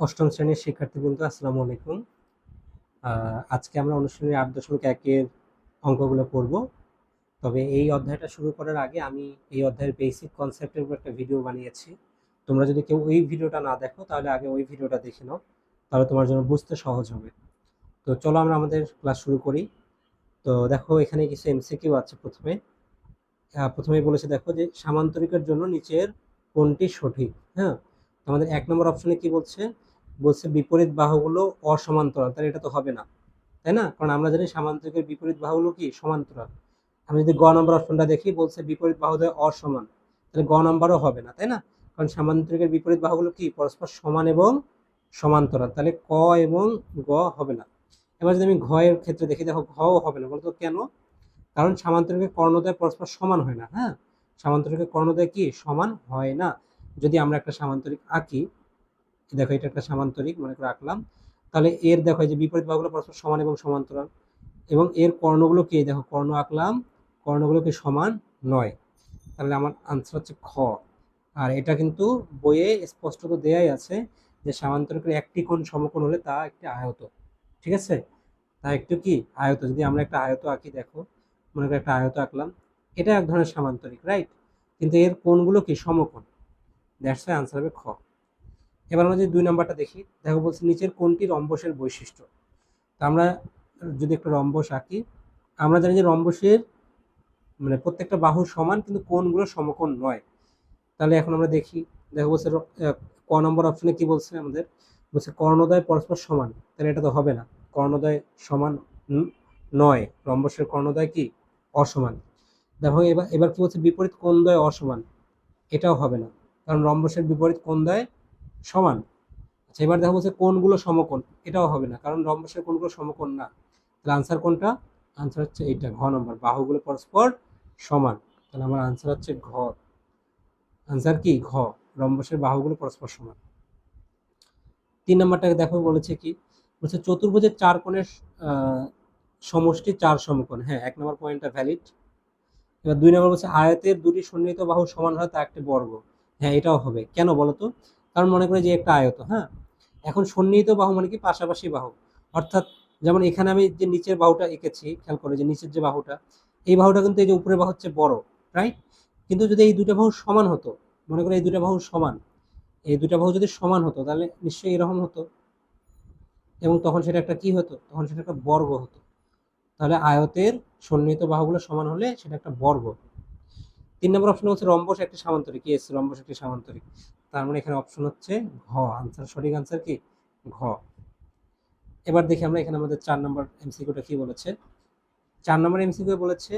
অষ্টম শ্রেণীর শিক্ষার্থীবৃন্দ, আসসালামু আলাইকুম। আজকে আমরা অনুশীলনী 8.1-এর অঙ্কগুলো পড়ব। তবে এই অধ্যায়টা শুরু করার আগে আমি এই অধ্যায়ের বেসিক কনসেপ্টের উপর একটা ভিডিও বানিয়েছি। তোমরা যদি কেউ ওই ভিডিওটা না দেখো তাহলে আগে ওই ভিডিওটা দেখে নাও, তাহলে তোমার জন্য বুঝতে সহজ হবে। তো চলো আমরা আমাদের ক্লাস শুরু করি। তো দেখো, এখানে কিছু এমসিকিউ আছে। প্রথমেই বলেছে, দেখো যে সামান্তরিকের জন্য নিচের কোনটি সঠিক। হ্যাঁ, আমাদের 1 নম্বর অপশনে কি বলছে? বলছে বিপরীত বাহুগুলো অসমান্তরাল। তাহলে এটা তো হবে না, তাই না? কারণ আমরা জানি সামান্তরিকের বিপরীত বাহুগুলো কি সমান্তরাল। আমি যদি গ নম্বর অপশনটা দেখি, বলছে বিপরীত বাহুদ্বয় অসমান। তাহলে গ নম্বরও হবে না, তাই না? কারণ সামান্তরিকের বিপরীত বাহুগুলো কি পরস্পর সমান এবং সমান্তরাল। তাহলে ক এবং গ হবে না। এবার যদি আমি ঘ এর ক্ষেত্রে দেখি, দেখো ঘও হবে না। বলতো কেন? কারণ সামান্তরিকের কর্ণদ্বয় পরস্পর সমান হয় না। হ্যাঁ, সামান্তরিকের কর্ণদ্বয় কি সমান হয় না। যদি আমরা একটা সামান্তরিক আঁকি, দেখো এটা একটা সামান্তরিক মনে করে আঁকলাম, তাহলে এর দেখো যে বিপরীত বাহুগুলো পরস্পর সমান এবং সমান্তরাল, এবং এর কর্ণগুলো কি, দেখো কর্ণ আঁকলাম, কর্ণগুলো কি সমান নয়। তাহলে আমার আনসার হচ্ছে খ। আর এটা কিন্তু বইয়ে স্পষ্টত দেয়াই আছে যে সামান্তরিকের একটি কোণ সমকোণ হলে তা একটি আয়ত। ঠিক আছে, তা একটু কি আয়ত। যদি আমরা একটা আয়ত আঁকি, দেখো মনে করি একটা আয়ত আঁকলাম, এটা এক ধরনের সামান্তরিক, রাইট? কিন্তু এর কোণগুলো কি সমকোণ। দ্যাটস ওয়াই আনসার হবে খ। এবার আমরা যদি 2 নম্বরটা দেখি, দেখো বলছে নিচের কোনটি রম্বসের বৈশিষ্ট্য। তা আমরা যদি একটা রম্বস আঁকি, আমরা জানি যে রম্বসের মানে প্রত্যেকটা বাহু সমান কিন্তু কোণগুলো সমকোণ নয়। তাহলে এখন আমরা দেখি, দেখো বলছে ক নম্বর অপশনে কি বলছে আমাদের, বলছে কর্ণদ্বয় পরস্পর সমান। তাহলে এটা তো হবে না, কর্ণদ্বয় সমান নয়, রম্বসের কর্ণদ্বয় কি অসমান। দেখো এবার এবার কি বলছে, বিপরীত কোণদ্বয় অসমান। এটাও হবে না, কারণ রম্বসের বিপরীত কোণদ্বয় সমান। আচ্ছা, এবার দেখো বলছে কোণগুলো সমকোণ। এটাও হবে না, কারণ রম্বসের কোণগুলো সমকোণ না। তাহলে আনসার কোনটা? আনসার হচ্ছে এইটা, ঘ নম্বর, বাহুগুলো পরস্পর সমান। তাহলে আমার আনসার হচ্ছে ঘ। আনসার কি ঘ, রম্বসের বাহুগুলো পরস্পর সমান। 3 নম্বরটাকে দেখো বলেছে কি, বলছে চতুর্ভুজের 4 কোণের সমষ্টি 4 সমকোণ। হ্যাঁ, 1 নম্বর পয়েন্টটা ভ্যালিড। এবার 2 নম্বর বলছে আয়তের দুটি সন্নিহিত বাহু সমান হয় তা একটি বর্গ। হ্যাঁ, এটাও হবে। কেন বলতো? কারণ মনে করে যে একটা আয়ত, হ্যাঁ, এখন সন্নিহিত বাহু মানে কি পাশাপাশি বাহু। অর্থাৎ যেমন এখানে আমি যে নিচের বাহুটা এঁকেছি, খেয়াল করে যে নিচের যে বাহুটা, এই বাহুটা কিন্তু এই যে উপরের বাহু হচ্ছে বড়, রাইট? কিন্তু যদি এই দুটো বাহু সমান হতো, মনে করে এই দুটো বাহু সমান, এই দুটো বাহু যদি সমান হতো তাহলে নিশ্চয়ই এরকম হতো, এবং তখন সেটা একটা কি হতো, তখন সেটা একটা বর্গ হতো। তাহলে আয়তের সন্নিহিত বাহুগুলো সমান হলে সেটা একটা বর্গ। 3 নম্বর অপশন হচ্ছে রম্বস একটি সামান্তরিক। ইয়েস, রম্বস একটি সামান্তরিক। তার মানে এখানে অপশন হচ্ছে ঘ। আনসার, সঠিক আনসার কি ঘ। এবার দেখি আমরা এখানে আমাদের 4 নম্বর এমসিকিউটা কি বলেছে। 4 নম্বর এমসিকিউ বলেছে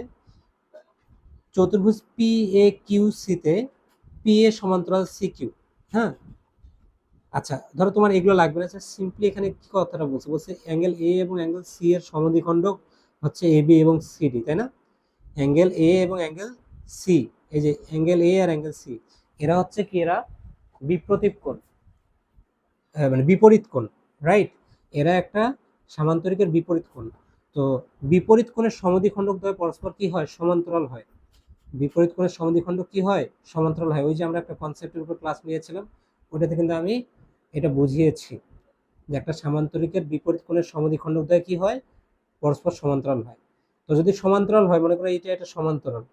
চতুর্ভুজ পি এ কিউ সি তে পি এ সমান্তরাল সি কিউ। হ্যাঁ, আচ্ছা ধরো তোমার এগুলো লাগবে না, সিম্পলি এখানে কি কথাটা বলছে, বলছে অ্যাঙ্গেল এ এবং অ্যাঙ্গেল সি এর সমদ্বিখণ্ডক হচ্ছে এ বি এবং সি ডি, তাই না? অ্যাঙ্গেল এ এবং অ্যাঙ্গেল সি, এই যে অ্যাঙ্গেল এ আর অ্যাঙ্গেল সি, এরা হচ্ছে কি, এরা বিপ্রতীপ কোণ, মানে বিপরীত কোণ, রাইট? এরা একটা সামান্তরিকের বিপরীত কোণ। তো বিপরীত কোণের সমদ্বিখণ্ডক দ্বয় পরস্পর কি হয়, সমান্তরাল হয়। বিপরীত কোণের সমদ্বিখণ্ডক কি হয়, সমান্তরাল হয়। ওই যে আমরা একটা কনসেপ্টের উপর ক্লাস নিয়েছিলাম, ওটাতে কিন্তু আমি এটা বুঝিয়েছি যে একটা সামান্তরিকের বিপরীত কোণের সমদ্বিখণ্ডক দ্বয় কি হয়, পরস্পর সমান্তরাল হয়। তো যদি সমান্তরাল হয়, মনে করো এটা এটা সমান্তরাল,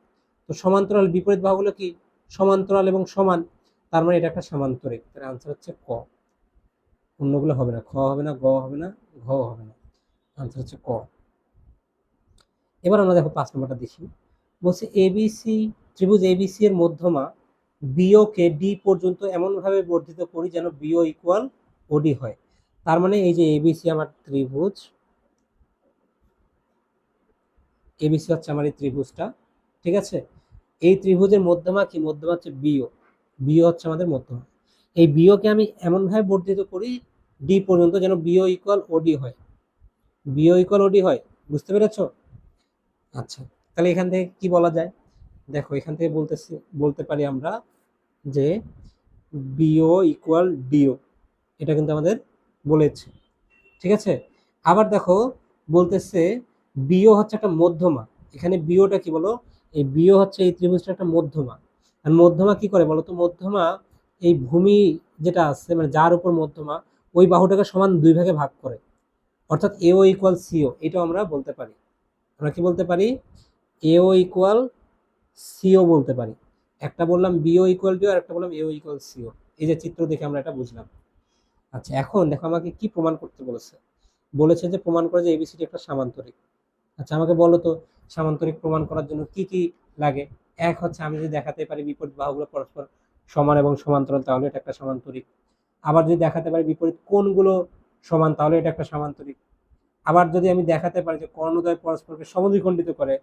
তো সমান্তরাল বিপরীত বাহুগুলো কি সমান্তরাল এবং সমান, তার মানে এটা একটা সামান্তরিক। তার আনসার হচ্ছে ক। অন্যগুলো হবে না, খ হবে না, গ হবে না, ঘ হবে না। আনসার হচ্ছে ক। এবার আমরা দেখো 5 নম্বরটা দেখি, বলছে এবিসি, ত্রিভুজ এবিসি এর মধ্যমা বিও কে ডি পর্যন্ত এমনভাবে বর্ধিত করি যেন বিও ইকুয়াল ওডি হয়। তার মানে এই যে এবিসি আমার ত্রিভুজ, এবিসি হচ্ছে আমার এই ত্রিভুজটা, ঠিক আছে? এই ত্রিভুজের মধ্যমা কি, মধ্যমা হচ্ছে বিও, বিও হচ্ছে আমাদের মধ্যমা। এই বিওকে আমি এমনভাবে বর্ধিত করি ডি পর্যন্ত যেন বিও ইকুয়াল ওডি হয়, বিও ইকুয়াল ওডি হয়। বুঝতে পেরেছো? আচ্ছা, তাহলে এখান থেকে কি বলা যায়, দেখো এখান থেকে বলতে পারি আমরা যে বিও ইকুয়াল ডিও, এটা কিন্তু আমাদের বলেছে, ঠিক আছে? আবার দেখো বলতেছে বিও হচ্ছে একটা মধ্যমা। এখানে বিওটা কি বলো, এই বিও হচ্ছে এই ত্রিভুজটা একটা মধ্যমা। আর মধ্যমা কি করে বলো তো, মধ্যমা এই ভূমি যেটা আছে, মানে যার উপর মধ্যমা, ওই বাহুটাকে সমান দুই ভাগে ভাগ করে, অর্থাৎ এও ইকুয়াল সিও, এটাও আমরা বলতে পারি। আমরা কি বলতে পারি? এও ইকুয়াল সিও বলতে পারি। একটা বললাম বিও ইকুয়াল ডিও, আর একটা বললাম এও ইকুয়াল সিও। এই যে চিত্র দেখে আমরা এটা বুঝলাম। আচ্ছা, এখন দেখো আমাকে কি প্রমাণ করতে বলেছে। বলেছে যে প্রমাণ করে যে এবিসিডি একটা সামান্তরিক। আচ্ছা, আমাকে বলো তো সামান্তরিক প্রমাণ করার জন্য কি কি লাগে। এক হচ্ছে আমি যদি দেখাতে পারি বিপরীত বাহুগুলো পরস্পর সমান এবং সমান্তরাল, তাহলে এটা একটা সামান্তরিক। আবার যদি দেখাতে পারি বিপরীত কোণগুলো সমান, তাহলে এটা একটা সামান্তরিক। আবার যদি আমি দেখাতে পারি যে কর্ণদ্বয় পরস্পরকে সমদ্বিখণ্ডিত করে,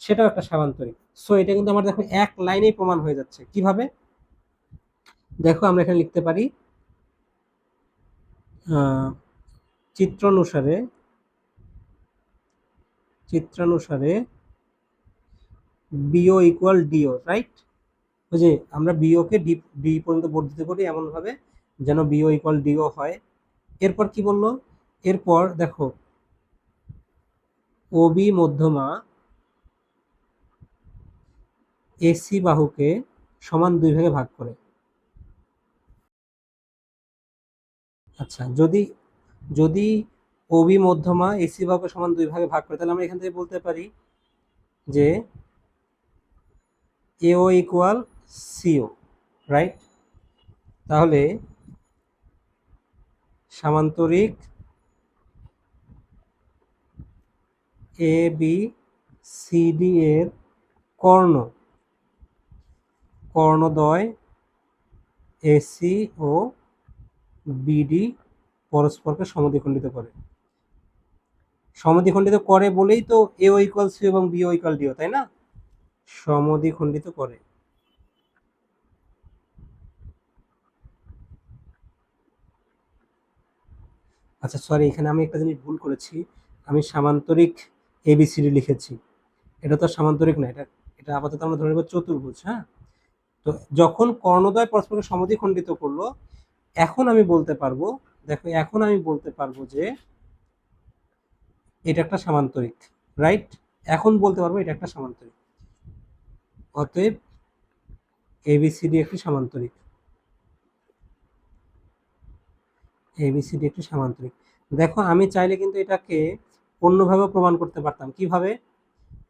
সেটাও একটা সামান্তরিক। সো এটা কিন্তু আমার দেখো এক লাইনেই প্রমাণ হয়ে যাচ্ছে। কিভাবে? দেখো আমরা এখানে লিখতে পারি চিত্রানুসারে বিও ইকুয়াল ডিও, রাইট? ওই যে আমরা বিওকে ডি পর্যন্ত বর্ধিত করি এমন ভাবে যেন বিও ইকুয়াল ডিও হয়। এরপর কি বললো? এরপর দেখো ওবি মধ্যমা এসি বাহুকে সমান দুই ভাগে ভাগ করে। আচ্ছা, যদি যদি ওবি মধ্যমা এসি বাহুকে সমান দুই ভাগে ভাগ করে, তাহলে আমরা এখান থেকে বলতে পারি যে এও ইকুয়াল সিও, রাইট? তাহলে সামান্তরিক এ বি সি ডি এর কর্ণদ্বয় এসি ও বিডি পরস্পরকে সমদ্বিখণ্ডিত করে বলেই তো এও ইকুয়াল সি এবং বিও ইকুয়াল ডিও, তাই না? সমদ্বিখণ্ডিত করে। আচ্ছা সরি, এখানে আমি একটা জিনিস ভুল করেছি। আমি সামান্তরিক এবিসিডি লিখেছি। এটা তো সামান্তরিক না, এটা এটা আপাতত আমরা ধরে নেব চতুর্ভুজ। হ্যাঁ, তো যখন কর্ণদ্বয় পরস্পরকে সমদ্বিখণ্ডিত করলো, এখন আমি বলতে পারবো, দেখো এখন আমি বলতে পারবো যে এটা একটা সামান্তরিক, রাইট? এখন বলতে পারবো এটা একটা সামান্তরিক। অতএব এবিসিডি একটি সামান্তরিক। এবিসিডি একটি সামান্তরিক। দেখো আমি চাইলে কিন্তু এটাকে অন্যভাবে প্রমাণ করতে পারতাম। কিভাবে?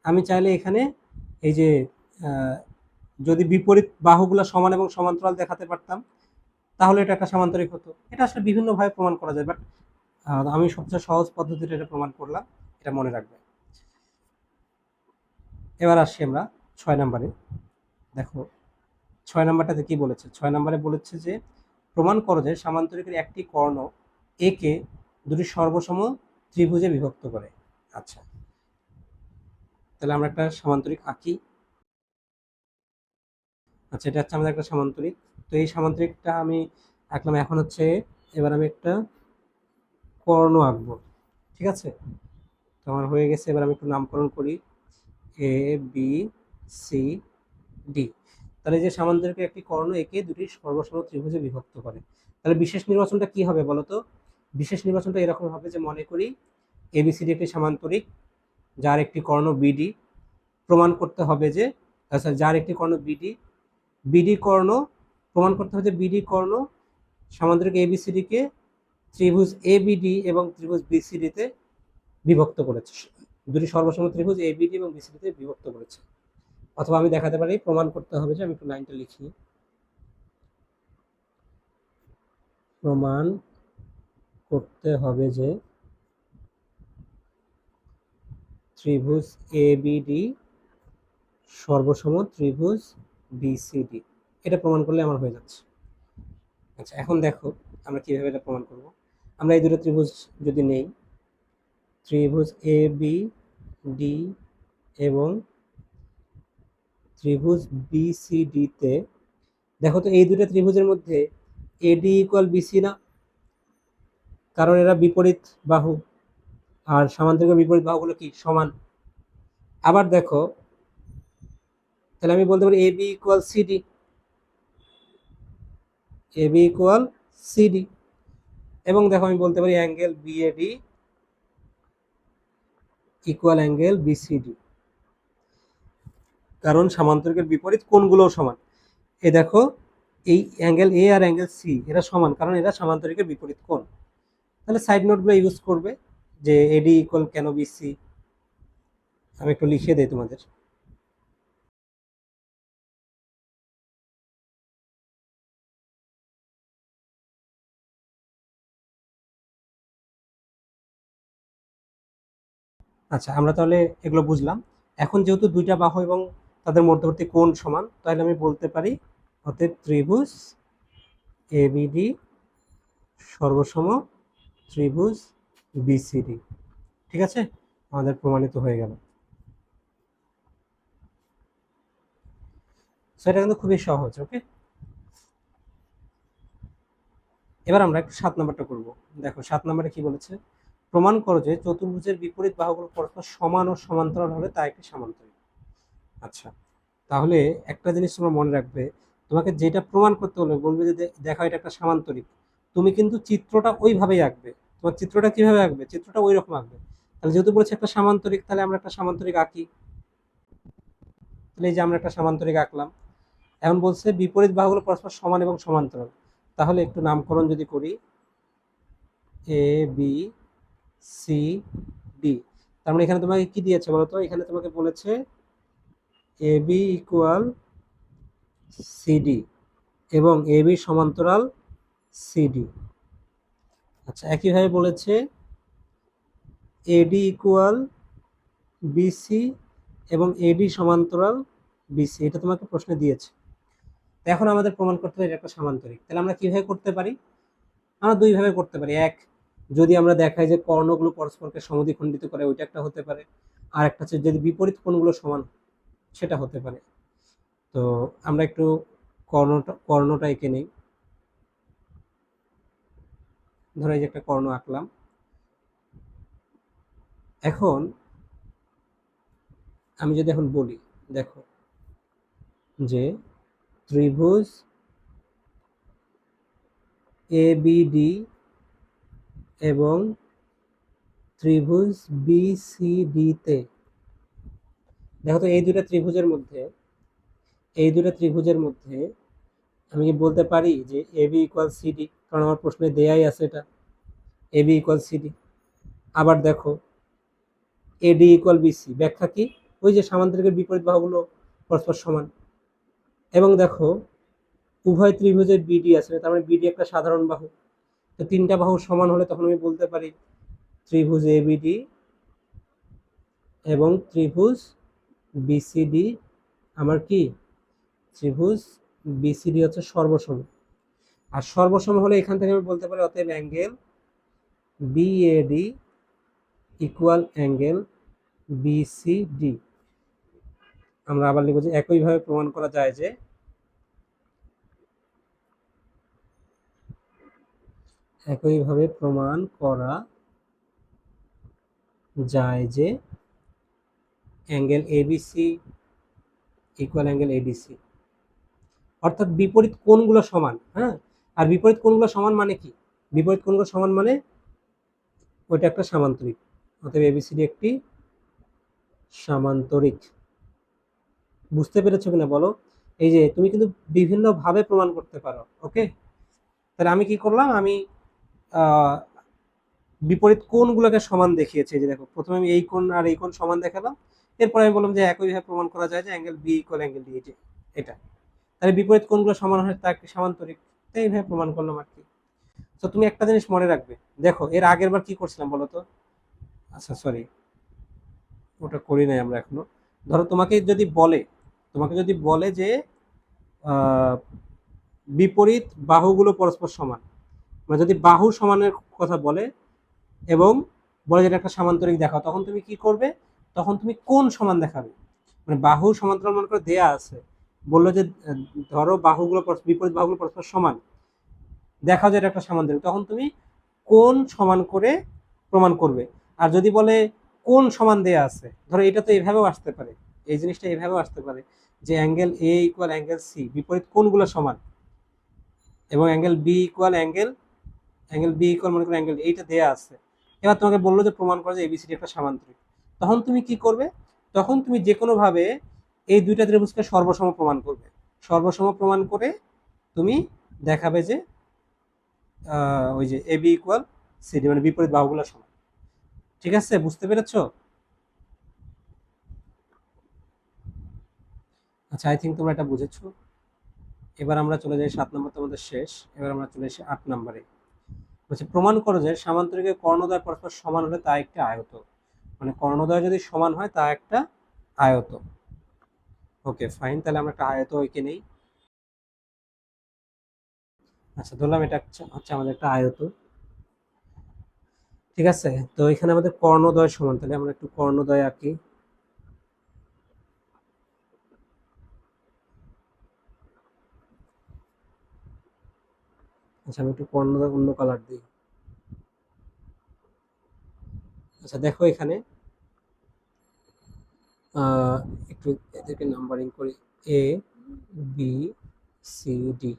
আমি চাইলে এখানে এই যে যদি বিপরীত বাহুগুলো সমান এবং সমান্তরাল দেখাতে পারতাম, তাহলে এটা একটা সামান্তরিক হতো। এটা আসলে বিভিন্নভাবে প্রমাণ করা যায়, বাট আমি সবচেয়ে সহজ পদ্ধতিতে এটা প্রমাণ করলাম, এটা মনে রাখবে। এবার আসছি আমরা 6 নম্বরে। দেখো 6 নম্বরটাতে কি বলেছে? 6 নম্বরে বলেছে যে প্রমাণ করো যে সামান্তরিকের একটি কর্ণ একে দুটি সর্বসম ত্রিভুজে বিভক্ত করে। আচ্ছা, তাহলে আমরা একটা সামান্তরিক আঁকি। আচ্ছা, এটা হচ্ছে আমাদের একটা সামান্তরিক। তো এই সামান্তরিকটা আমি আঁকলাম। এখন হচ্ছে এবার আমি একটা কর্ণ আঁকবো, ঠিক আছে? তো আমার হয়ে গেছে। এবার আমি একটু নামকরণ করি, এ বি সি ডি। তাহলে যে সামান্তরিকের একটি কর্ণ একে দুটি সর্বসম ত্রিভুজে বিভক্ত করে। তাহলে বিশেষ নির্বাচনটা কি হবে বলতো? বিশেষ নির্বাচনটা এরকম হবে যে মনে করি এবিসিডি একটি সামান্তরিক যার একটি কর্ণ বিডি। প্রমাণ করতে হবে যে যার একটি কর্ণ বিডি, বিডি কর্ণ প্রমাণ করতে হবে যে বিডি কর্ণ সামান্তরিক এবিসিডিকে ত্রিভুজ এবিডি এবং ত্রিভুজ বিসিডিতে বিভক্ত করেছে। দুটি সর্বসম ত্রিভুজ এবিডি এবং বিসিডিতে বিভক্ত করেছে। অথবা আমি দেখাতে পারি, প্রমাণ করতে হবে যে, আমি একটু লাইনটা লিখি, প্রমাণ করতে হবে যে ত্রিভুজ এবিডি সর্বসম ত্রিভুজ বিসিডি। এটা প্রমাণ করলে আমার হয়ে যাচ্ছে। আচ্ছা, এখন দেখো আমরা কিভাবে এটা প্রমাণ করব। আমরা এই দুটো ত্রিভুজ যদি নেই, ত্রিভুজ এ বি ডি এবং ত্রিভুজ বিসিডিতে, দেখো তো এই দুটো ত্রিভুজের মধ্যে এডি ইকুয়াল বিসি না, কারণ এরা বিপরীত বাহু, আর সামান্তরিক বিপরীত বাহুগুলো কি সমান। আবার দেখো, তাহলে আমি বলতে পারি A B equal CD, A B equal CD. এবং দেখো আমি বলতে পারি angle BAD equal angle BCD, কারণ সামান্তরিকের বিপরীত কোণগুলোও সমান। এই দেখো এই অ্যাঙ্গেল এ আর অ্যাঙ্গেল সি এরা সমান, কারণ এরা সামান্তরিকের বিপরীত কোণ। তাহলে সাইড নোটগুলো ইউজ করবে যে এডি ইকুয়াল কেন বিসি। আমি একটু লিখে দিই তোমাদের। আচ্ছা, আমরা তাহলে এগুলো বুঝলাম। এখন যেহেতু দুইটা বাহু এবং তাদের মধ্যবর্তী কোণ সমান, তাহলে আমি বলতে পারি অতএব ত্রিভুজ এবিডি সর্বসম ত্রিভুজ বিসিডি। ঠিক আছে, আমাদের প্রমাণিত হয়ে গেল। সেটা কিন্তু খুবই সহজ। ওকে, এবার আমরা একটু 7 নাম্বারটা করব। দেখো 7 নাম্বারে কি বলেছে, প্রমাণ করো যে চতুর্ভুজের বিপরীত বাহুগুলো পরস্পর সমান ও সমান্তরাল হলে তা একটি সামান্তরিক। আচ্ছা, তাহলে একটা জিনিস তোমরা মনে রাখবে, তোমাকে যেটা প্রমাণ করতে হলে বলবে যে দেখো এটা একটা সামান্তরিক, তুমি কিন্তু চিত্রটা ওইভাবেই আঁকবে। তোমার চিত্রটা কিভাবে আঁকবে, চিত্রটা ওই রকম আঁকবে। তাহলে যেহেতু বলেছে একটা সামান্তরিক, তাহলে আমরা একটা সামান্তরিক আঁকি। তাহলে এই যে আমরা একটা সামান্তরিক আঁকলাম। এখন বলছে বিপরীত বাহুগুলো পরস্পর সমান এবং সমান্তরাল, তাহলে একটু নামকরণ যদি করি এ বি সি ডি। তার মানে এখানে তোমাকে কি দিয়েছে বলতো, এখানে তোমাকে বলেছে এ বি ইকুয়াল সিডি এবং এ বি সমান্তরাল সিডি। আচ্ছা, একইভাবে বলেছে এডি ইকুয়াল বিসি এবং এডি সমান্তরাল বিসি। এটা তোমাকে প্রশ্নে দিয়েছে। এখন আমাদের প্রমাণ করতে হবে এটা একটা সামান্তরিক। তাহলে আমরা কিভাবে করতে পারি, আমরা দুইভাবে করতে পারি। এক, যদি আমরা দেখাই যে কর্ণগুলো পরস্পরকে সমদ্বিখণ্ডিত করে, ওইটা একটা হতে পারে। আর একটা হচ্ছে যদি বিপরীত কোণগুলো সমান, সেটা হতে পারে। তো আমরা একটু কর্ণটা এঁকে নেই। ধরো এই যে একটা কর্ণ আঁকলাম। এখন আমি যদি এখন বলি, দেখো যে ত্রিভুজ এ বি ডি এবং ত্রিভুজ বি সি ডি তে, দেখো তো এই দুটো ত্রিভুজের মধ্যে আমি কি বলতে পারি যে এ বি ইকুয়াল সিডি, কারণ আমার প্রশ্নে দেয়াই আছে এটা এ বি ইকুয়াল সিডি। আবার দেখো এডি ইকুয়াল বিসি, ব্যাখ্যা কি, ওই যে সামান্তরিকের বিপরীত বাহুগুলো পরস্পর সমান। এবং দেখো উভয় ত্রিভুজের বিডি আছে, তার মানে বিডি একটা সাধারণ বাহু। তো তিনটা বাহু সমান হলে তখন আমি বলতে পারি ত্রিভুজ এবিডি এবং ত্রিভুজ বিসিডি আমার কি, ত্রিভুজ বিসিডি হচ্ছে সর্বসম। আর সর্বসম হলে এখান থেকে আমি বলতে পারি অতএব angle BAD equal angle BCD. আমরা আবার লিখব যে একইভাবে প্রমাণ করা যায় যে angle ABC equal angle ADC, অর্থাৎ বিপরীত কোণগুলো সমান। হ্যাঁ, আর বিপরীত কোণগুলো সমান মানে কি, বিপরীত কোণগুলো সমান মানে ওইটা একটা সামান্তরিক। অতএব এবিসিডি একটি সামান্তরিক। বুঝতে পেরেছো কিনা বলো? এই যে তুমি কিন্তু বিভিন্ন ভাবে প্রমাণ করতে পারো। ওকে, তাহলে আমি কি করলাম, আমি বিপরীত কোণগুলোকে সমান দেখিয়েছি। যে দেখো প্রথমে আমি এই কোণ আর এই কোণ সমান দেখালাম, এরপর আমি বললাম যে একইভাবে প্রমাণ করা যায় যে angle B equal angle D, এটা। তাহলে বিপরীত কোণগুলো সমান হয় তা একটি সামান্তরিক, তাই এইভাবে প্রমাণ করলাম আর কি। তো তুমি একটা জিনিস মনে রাখবে, দেখো এর আগের বার কি করছিলাম বলো তো, আচ্ছা সরি ওটা করি নাই আমরা এখনো। ধরো তোমাকে যদি বলে যে বিপরীত বাহুগুলো পরস্পর সমান, মানে যদি বাহু সমানের কথা বলে এবং বলে যেটা একটা সামান্তরিক দেখাও, তখন তুমি কি করবে, তখন তুমি কোন সমান দেখাবে। মানে বাহু সমান্তরাল মনে করে দেয়া আছে, বললো যে ধরো বিপরীত বাহুগুলো পরস্পর সমান, দেখাও যে এটা একটা সামান্তরিক, তখন তুমি কোন সমান করে প্রমাণ করবে। আর যদি বলে কোন সমান দেয়া আছে, ধরো এটা তো এইভাবেও আসতে পারে, এই জিনিসটা এইভাবেও আসতে পারে যে angle A equal angle C, বিপরীত কোণগুলো সমান, এবং অ্যাঙ্গেল বি ইকুয়াল মনে করো অ্যাঙ্গেল এইটা দেয়া আছে। এবার তোমাকে বললো যে প্রমাণ করো যে এবিসিডি একটা সামান্তরিক, তখন তুমি কি করবে, তখন তুমি যে কোনো ভাবে এই দুইটা ত্রিভুজকে সর্বসম প্রমাণ করবে। সর্বসম প্রমাণ করে তুমি দেখাবে যে ওই যে এবি ইকুয়াল সিডি, মানে বিপরীত বাহুগুলো সমান। ঠিক আছে, বুঝতে পেরেছো? আচ্ছা, আই থিঙ্ক তোমরা এটা বুঝেছো। এবার আমরা চলে যাই 7 নম্বর, তোমাদের শেষ। এবার আমরা চলে এসে 8 নম্বরে। বলছে প্রমাণ করো যে সামান্তরিকের কর্ণদ্বয় পরস্পর সমান হলে তা একটি আয়ত। মানে কর্ণদ্বয় যদি সমান হয় তা একটা আয়ত। ওকে ফাইন, তাহলে আমরা একটা আয়ত এঁকে নেই। আচ্ছা, ধরলাম এটা হচ্ছে আমাদের একটা আয়ত। ঠিক আছে, তো এখানে আমাদের কর্ণদ্বয় সমান, তাহলে আমরা একটু কর্ণদ্বয় আঁকি। আচ্ছা, আমি একটু কর্ণদ্বয় অন্য কালার দিই। আচ্ছা দেখো এখানে একটু এদেরকে নাম্বারিং করি, এ বি সি ডি।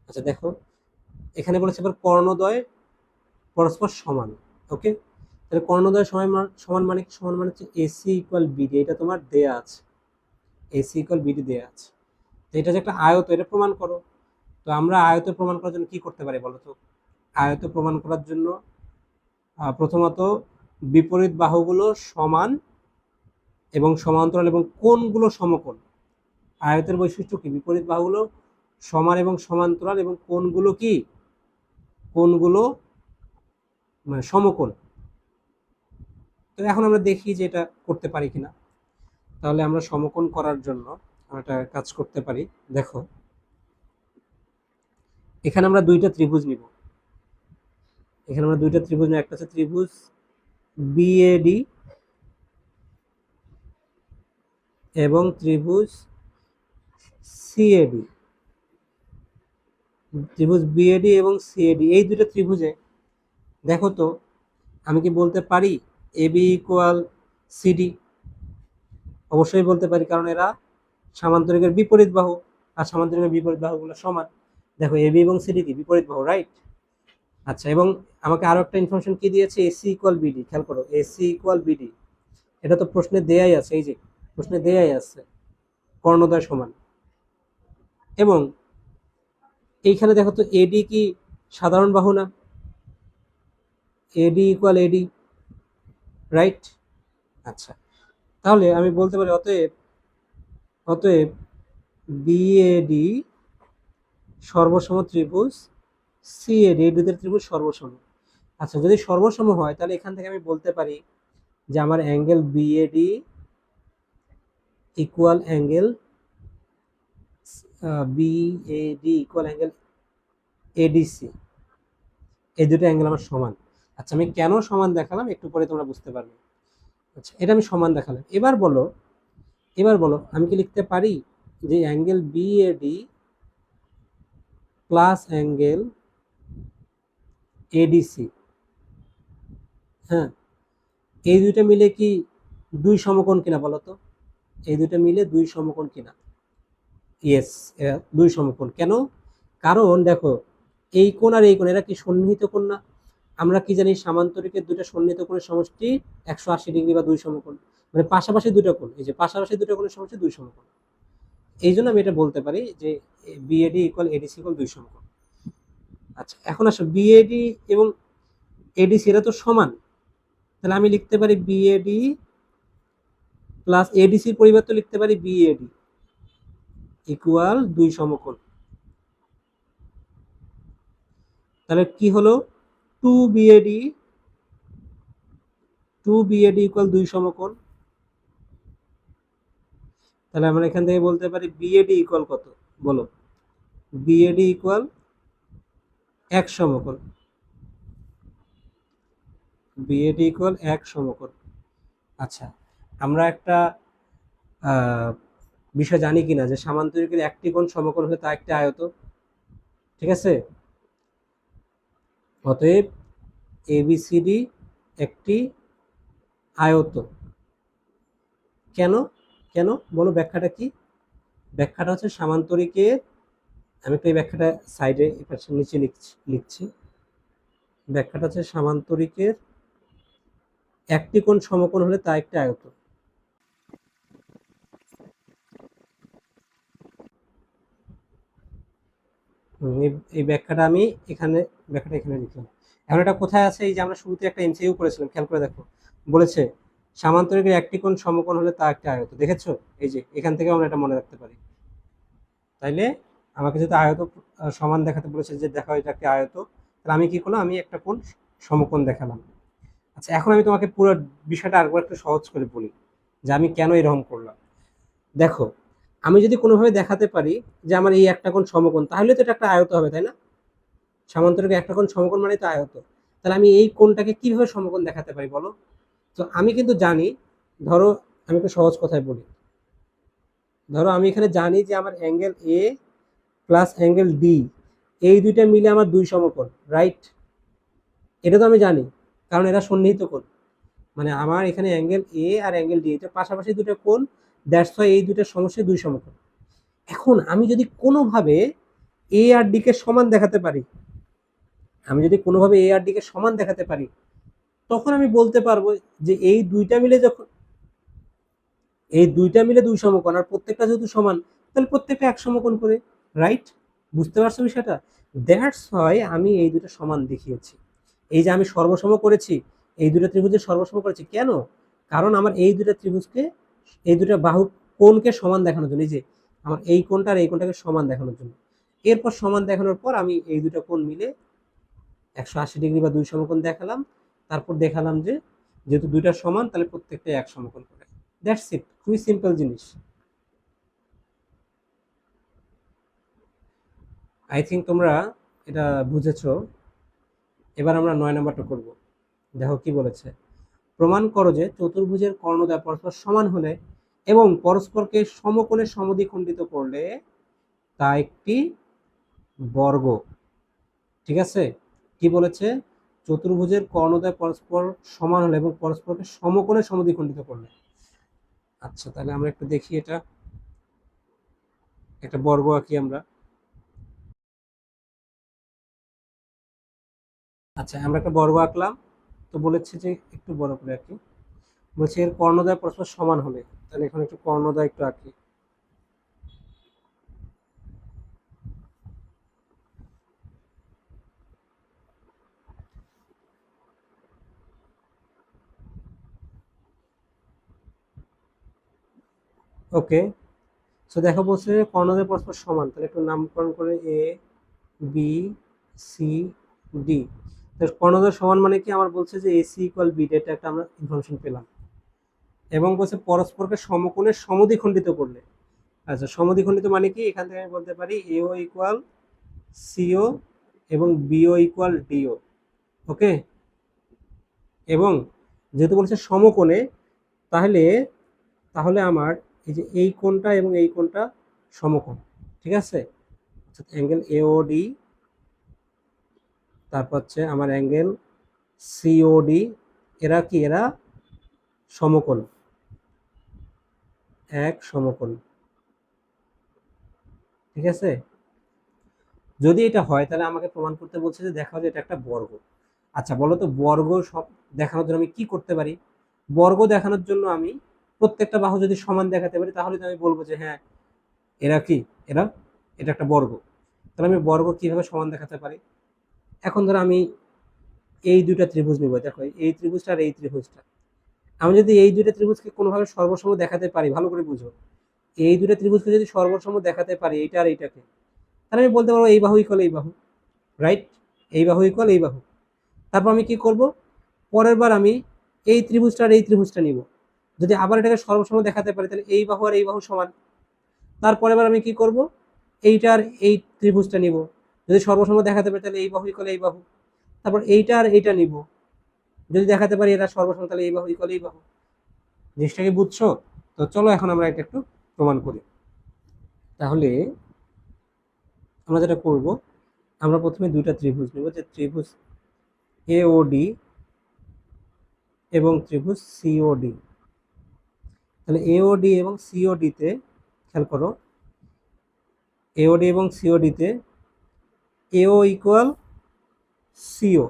আচ্ছা দেখো, এখানে বলেছে এবার কর্ণদ্বয় পরস্পর সমান। ওকে, তাহলে কর্ণদ্বয় সমান মানে কি? সমান মানে হচ্ছে এসি ইকুয়াল বিডি, এটা তোমার দেয়া আছে, এসি ইকুয়াল বিডি দেয়া আছে। তো এটা যে একটা আয়ত, এটা প্রমাণ করো। তো আমরা আয়ত প্রমাণ করার জন্য কি করতে পারি বলো তো? আয়ত প্রমাণ করার জন্য প্রথমত বিপরীত বাহুগুলো সমান এবং সমান্তরাল এবং কোণগুলো সমকোণ। আয়তের বৈশিষ্ট্য কি? বিপরীত বাহুগুলো সমান এবং সমান্তরাল এবং কোণগুলো কি? কোণগুলো মানে সমকোণ। তো এখন আমরা দেখি যে এটা করতে পারি কিনা। তাহলে আমরা সমকোণ করার জন্য আমরা একটা কাজ করতে পারি। দেখো এখানে আমরা দুইটা ত্রিভুজ নিব। এখানে আমরা দুইটা ত্রিভুজ নিব, একটা হচ্ছে ত্রিভুজ বিএডি এবং ত্রিভুজ সিএডি। ত্রিভুজ বিএডি এবং সিএডি, এই দুটো ত্রিভুজে দেখো তো আমি কি বলতে পারি এবি ইকুয়াল সিডি? অবশ্যই বলতে পারি, কারণ এরা সামান্তরিকের বিপরীত বাহু, আর সামান্তরিকের বিপরীত বাহুগুলো সমান। দেখো এবি এবং সিডি কি বিপরীত বাহু, রাইট? আচ্ছা, এবং আমাকে আরো একটা ইনফরমেশন কি দিয়েছে? AC equal BD. খেয়াল করো, এসি ইকুয়াল বিডি, এটা তো প্রশ্নে দেয়াই আছে, এই যে প্রশ্নে দেয়াই আছে কর্ণদ্বয় সমান। এবং এইখানে দেখো তো এডি কি সাধারণ বাহু না? এডি ইকুয়াল এডি, রাইট? আচ্ছা, তাহলে আমি বলতে পারি অতএব অতএব বিএডি সর্বসম ত্রিভুজ সিএডি, এই দুইটা ত্রিভুজ সর্বসম। আচ্ছা, যদি সর্বসম হয় তাহলে এখান থেকে আমি বলতে পারি যে আমার angle BAD equal angle BAD equal angle ADC, এই দুটো অ্যাঙ্গেল আমার সমান। আচ্ছা, আমি কেন সমান দেখালাম একটু পরে তোমরা বুঝতে পারবে। আচ্ছা, এটা আমি সমান দেখালাম। এবার বলো আমি কি লিখতে পারি যে angle BAD plus angle ADC, হ্যাঁ, এই দুইটা মিলে কি দুই সমকোণ কিনা বলো তো? এই দুইটা মিলে দুই সমকোণ কিনা? ইয়েস, দুই সমকোণ। কেন? কারণ দেখো এই কোণ আর এই কোণ এরা কি সন্নিহিত কোণ না? আমরা কি জানি সামান্তরিকের দুইটা সন্নিহিত কোণের সমষ্টি 180 ডিগ্রি বা দুই সমকোণ। মানে পাশাপাশি দুটো কোণ, এই যে পাশাপাশি দুটো কোণের সমষ্টি দুই সমকোণ। এই জন্য আমি এটা বলতে পারি যে বিএডি ইকুয়াল এডিসি ইকুয়াল দুই সমকোণ। আচ্ছা, এখন আসো বিএডি এবং এডিসি এরা তো সমান, তাহলে আমি লিখতে পারি বিএডি প্লাস এডিসির পরিবর্তে লিখতে পারি বিএডি ইকুয়াল দুই সমকোণ। তাহলে কি হলো? টু বিএডি ইকুয়াল দুই সমকোণ। তাহলে আমরা এখান থেকে বলতে পারি বিএডি ইকুয়াল কত বলো? বিএডি ইকুয়াল এক সমকোণ। বিএডি ইকুয়াল এক সমকোণ। আচ্ছা, আমরা একটা বিষয় জানি কিনা যে সামান্তরিকের একটি কোণ সমকোণ হলে তা একটি আয়ত। ঠিক আছে, অতএব এবিসিডি একটি আয়ত। কেন? কেন বলো, ব্যাখ্যাটা কি? ব্যাখ্যাটা হচ্ছে সামান্তরিকের, আমি তো এই ব্যাখ্যাটা সাইডে নিচে লিখছি। ব্যাখ্যাটা হচ্ছে সামান্তরিকের একটি কোণ সমকোণ হলে তা একটি আয়ত। এই ব্যাখ্যাটা আমি ব্যাখ্যাটা এখানে লিখলাম। এখন এটা কোথায় আছে? এই যে আমরা শুরুতে একটা এমসিকিউ করেছিলাম, খেয়াল করে দেখো। বলেছে সামান্তরিকের একটি কোণ সমকোণ হলে তা একটা আয়ত। দেখেছো? এই যে এখান থেকে আমরা এটা মনে রাখতে পারি। তাইলে আমাকে যদি আয়ত সমান দেখাতে বলেছে, যে দেখো এটা একটা আয়ত, তাহলে আমি কি করলাম? আমি একটা কোণ সমকোণ দেখালাম। আচ্ছা, এখন আমি তোমাকে পুরো বিষয়টা আরেকবার একটু সহজ করে বলি যে আমি কেন এরকম করলাম। দেখো, আমি যদি কোনোভাবে দেখাতে পারি যে আমার এই একটা কোণ সমকোণ, তাহলে তো এটা একটা আয়ত হবে, তাই না? সামান্তরিক একটা কোণ সমকোণ মানে তো আয়ত। তাহলে আমি এই কোণটাকে কিভাবে সমকোণ দেখাতে পারি বলো? তো আমি কিন্তু জানি, ধরো আমি একটু সহজ কথায় বলি। ধরো আমি এখানে জানি যে আমার angle A plus angle D, এই দুইটা মিলে আমার দুই সমকোণ, রাইট? এটা তো আমি জানি, কারণ এরা সন্নিহিত কোণ। মানে আমার এখানে অ্যাঙ্গেল এ আর অ্যাঙ্গেল ডি, এটা পাশাপাশি দুটো কোণ, দ্যাটস ওয়াই এই দুইটার সমষ্টি দুই সমকোণ। এখন আমি যদি কোনোভাবে এ আর ডি কে সমান দেখাতে পারি, তখন আমি বলতে পারবো যে এই দুইটা মিলে দুই সমকোণ, আর প্রত্যেকটা যেহেতু সমান, তাহলে প্রত্যেকটা এক সমকোণ করে, রাইট? বুঝতে পারছো বিষয়টা? দ্যাটস ওয়াই আমি এই দুটো সমান দেখিয়েছি। এই যে আমি সর্বসম করেছি, এই দুটো ত্রিভুজের সর্বসম করেছি কেন? কারণ আমার এই দুটো ত্রিভুজকে, এই দুটো বাহু কোণকে সমান দেখানোর জন্য। এই যে আমার এই কোণটা আর এই কোণটাকে সমান দেখানোর জন্য। এরপর সমান দেখানোর পর আমি এই দুটো কোণ মিলে 180 ডিগ্রি বা দুই সমকোণ দেখালাম। তারপর দেখালাম যে যেহেতু দুইটা সমান, তাহলে প্রত্যেকটা এক সমকোণ করে। দ্যাটস ইট, খুবই সিম্পল জিনিস। আই থিঙ্ক তোমরা এটা বুঝেছো। এবার আমরা 9 নম্বরটা করব। দেখো কি বলেছে। প্রমাণ করো যে চতুর্ভুজের কর্ণদ্বয় পরস্পর সমান হলে এবং পরস্পরকে সমকোণে সমদ্বিখণ্ডিত করলে তা একটি বর্গ। ঠিক আছে? কি বলেছে? চতুর্ভুজের কর্ণদ্বয় পরস্পর সমান হলে এবং পরস্পরকে সমকোণে সমদ্বিখণ্ডিত করলে। আচ্ছা, তাহলে আমরা একটু দেখি, এটা একটা বর্গ আঁকি আমরা। আচ্ছা, আমরা একটা বর্গ আঁকলাম। তো বলেছে যে একটু বড় করে আঁকি। বলছে এর কর্ণদ্বয় পরস্পর সমান হলে, তাহলে এখন একটু কর্ণদ্বয় একটু আঁকি। ওকে, সো দেখো বলছে কর্ণদ্বয় পরস্পর সমান, তাহলে একটু নামকরণ করে এ বি সি ডি। কর্ণদ্বয় সমান মানে কি? আমার বলছে যে এসি ইকুয়াল বি, এটা একটা আমরা ইনফরমেশন পেলাম। এবং বলছে পরস্পরকে সমকোণে সমদ্বিখণ্ডিত করলে। আচ্ছা, সমদ্বিখণ্ডিত মানে কি? এখান থেকে আমি বলতে পারি এও ইকুয়াল সিও এবং বিও ইকুয়াল ডিও। ওকে, এবং যেহেতু বলছে সমকোণে, তাহলে তাহলে আমার এই যে এই কোণটা এবং এই কোণটা সমকোণ। ঠিক আছে? অ্যাঙ্গেল এওডি, তারপর হচ্ছে আমার অ্যাঙ্গেল সিওডি, এরা সমকোণ, এক সমকোণ। ঠিক আছে? যদি এটা হয়, তাহলে আমাকে প্রমাণ করতে বলছে যে দেখাও যে এটা একটা বর্গ। আচ্ছা বলো তো, বর্গ সব দেখানোর জন্য আমি কি করতে পারি? বর্গ দেখানোর জন্য আমি প্রত্যেকটা বাহু যদি সমান দেখাতে পারি, তাহলে তো আমি বলবো যে হ্যাঁ, এরা কি, এরা এটা একটা বর্গ। তাহলে আমি বর্গ কিভাবে সমান দেখাতে পারি? এখন ধরো আমি এই দুইটা ত্রিভুজ নিব, দেখো এই ত্রিভুজটা আর এই ত্রিভুজটা। আমি যদি এই দুইটা ত্রিভুজকে কোনোভাবে সর্বসম দেখাতে পারি, ভালো করে বুঝো, এই দুইটা ত্রিভুজকে যদি সর্বসম দেখাতে পারি, এইটা আর এইটাকে, তাহলে আমি বলতে পারবো এই বাহু ইকুয়াল এই বাহু, রাইট? এই বাহু ইকুয়াল এই বাহু। তারপর আমি কি করব? পরের বার আমি এই ত্রিভুজটা আর এই ত্রিভুজটা নিব। যদি আবার এটাকে সর্বসম দেখাতে পারি, তাহলে এই বাহু আর এই বাহু সমান। তারপরের বার আমি কি করব? এইটা আর এই ত্রিভুজটা নিব। যদি সর্বসম দেখাতে পারি, তাহলে এই বাহু ইকুয়াল এই বাহু। তারপর এইটা আর এইটা নিব। যদি দেখাতে পারি এরা সর্বসম, তাহলে এই বাহু ইকুয়াল এই বাহু। জিনিসটা কি বুঝছো? তো চলো এখন আমরা এটা একটু প্রমাণ করি। তাহলে আমরা যেটা করব, আমরা প্রথমে দুইটা ত্রিভুজ নেব, যে ত্রিভুজ এওডি এবং ত্রিভুজ সিওডি। তাহলে এওডি এবং সিওডি তে খেয়াল করো, এওডি এবং সিওডি তে এও ইকুয়াল সিও,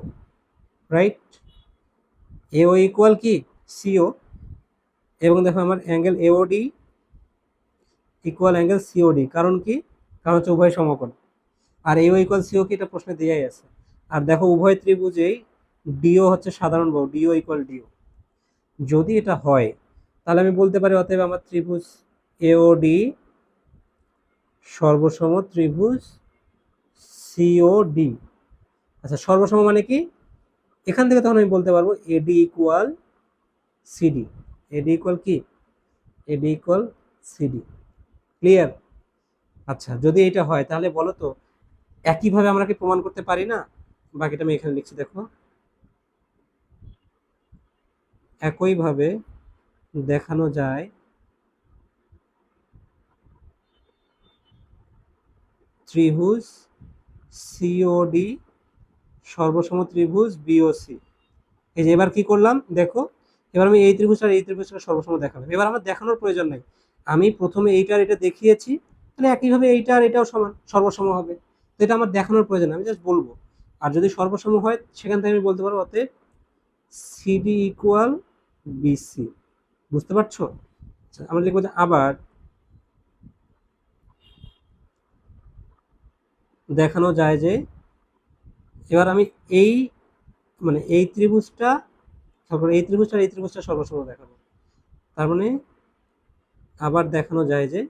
রাইট? এও ইকুয়াল কি? সিও। এবং দেখো আমার angle AOD equal angle COD, কারণ কি? কারণ হচ্ছে উভয় সমকোণ। আর এও ইকুয়াল সিও কি, এটা প্রশ্নে দেয়াই আছে। আর দেখো উভয় ত্রিভুজেই ডিও হচ্ছে সাধারণ বাহু, ডিও ইকুয়াল ডিও। যদি এটা হয় তাহলে আমি বলতে পারি অতএব আমার ত্রিভুজ এওডি সর্বসম ত্রিভুজ সিওডি। আচ্ছা, সর্বসম মানে কি? এখান থেকে তখন আমি বলতে পারবো AD equal CD. AD equal কি? AD equal CD. ক্লিয়ার? আচ্ছা, যদি এটা হয় তাহলে বলো তো একইভাবে আমরা কি প্রমাণ করতে পারি না? বাকিটা আমি এখানে লিখছি, দেখো। একইভাবে দেখানো যায় ত্রিভুজ সিওডি সর্বসম ত্রিভুজ বিওসি। এই যে এবার কি করলাম দেখো, এবার আমি এই ত্রিভুজ আর এই ত্রিভুজটা সর্বসম দেখালাম। এবার আমার দেখানোর প্রয়োজন নাই, আমি প্রথমে এইটা আর এটা দেখিয়েছি, তাহলে একইভাবে এইটা আর এটাও সমান সর্বসম হবে। তো এটা আমার দেখানোর প্রয়োজন, আমি জাস্ট বলবো। আর যদি সর্বসম হয় সেখান থেকে আমি বলতে পারবো অতএব সিডি ইকুয়াল বিসি। বুঝতে পারছো? আমরা লিখবো যে আবার দেখানো যায় যে, এবার আমি এই মানে এই ত্রিভুজটা, তারপর এই ত্রিভুজটা আর এই ত্রিভুজটা সর্বসম দেখাবো। তার মানে আবার দেখানো যায় যে,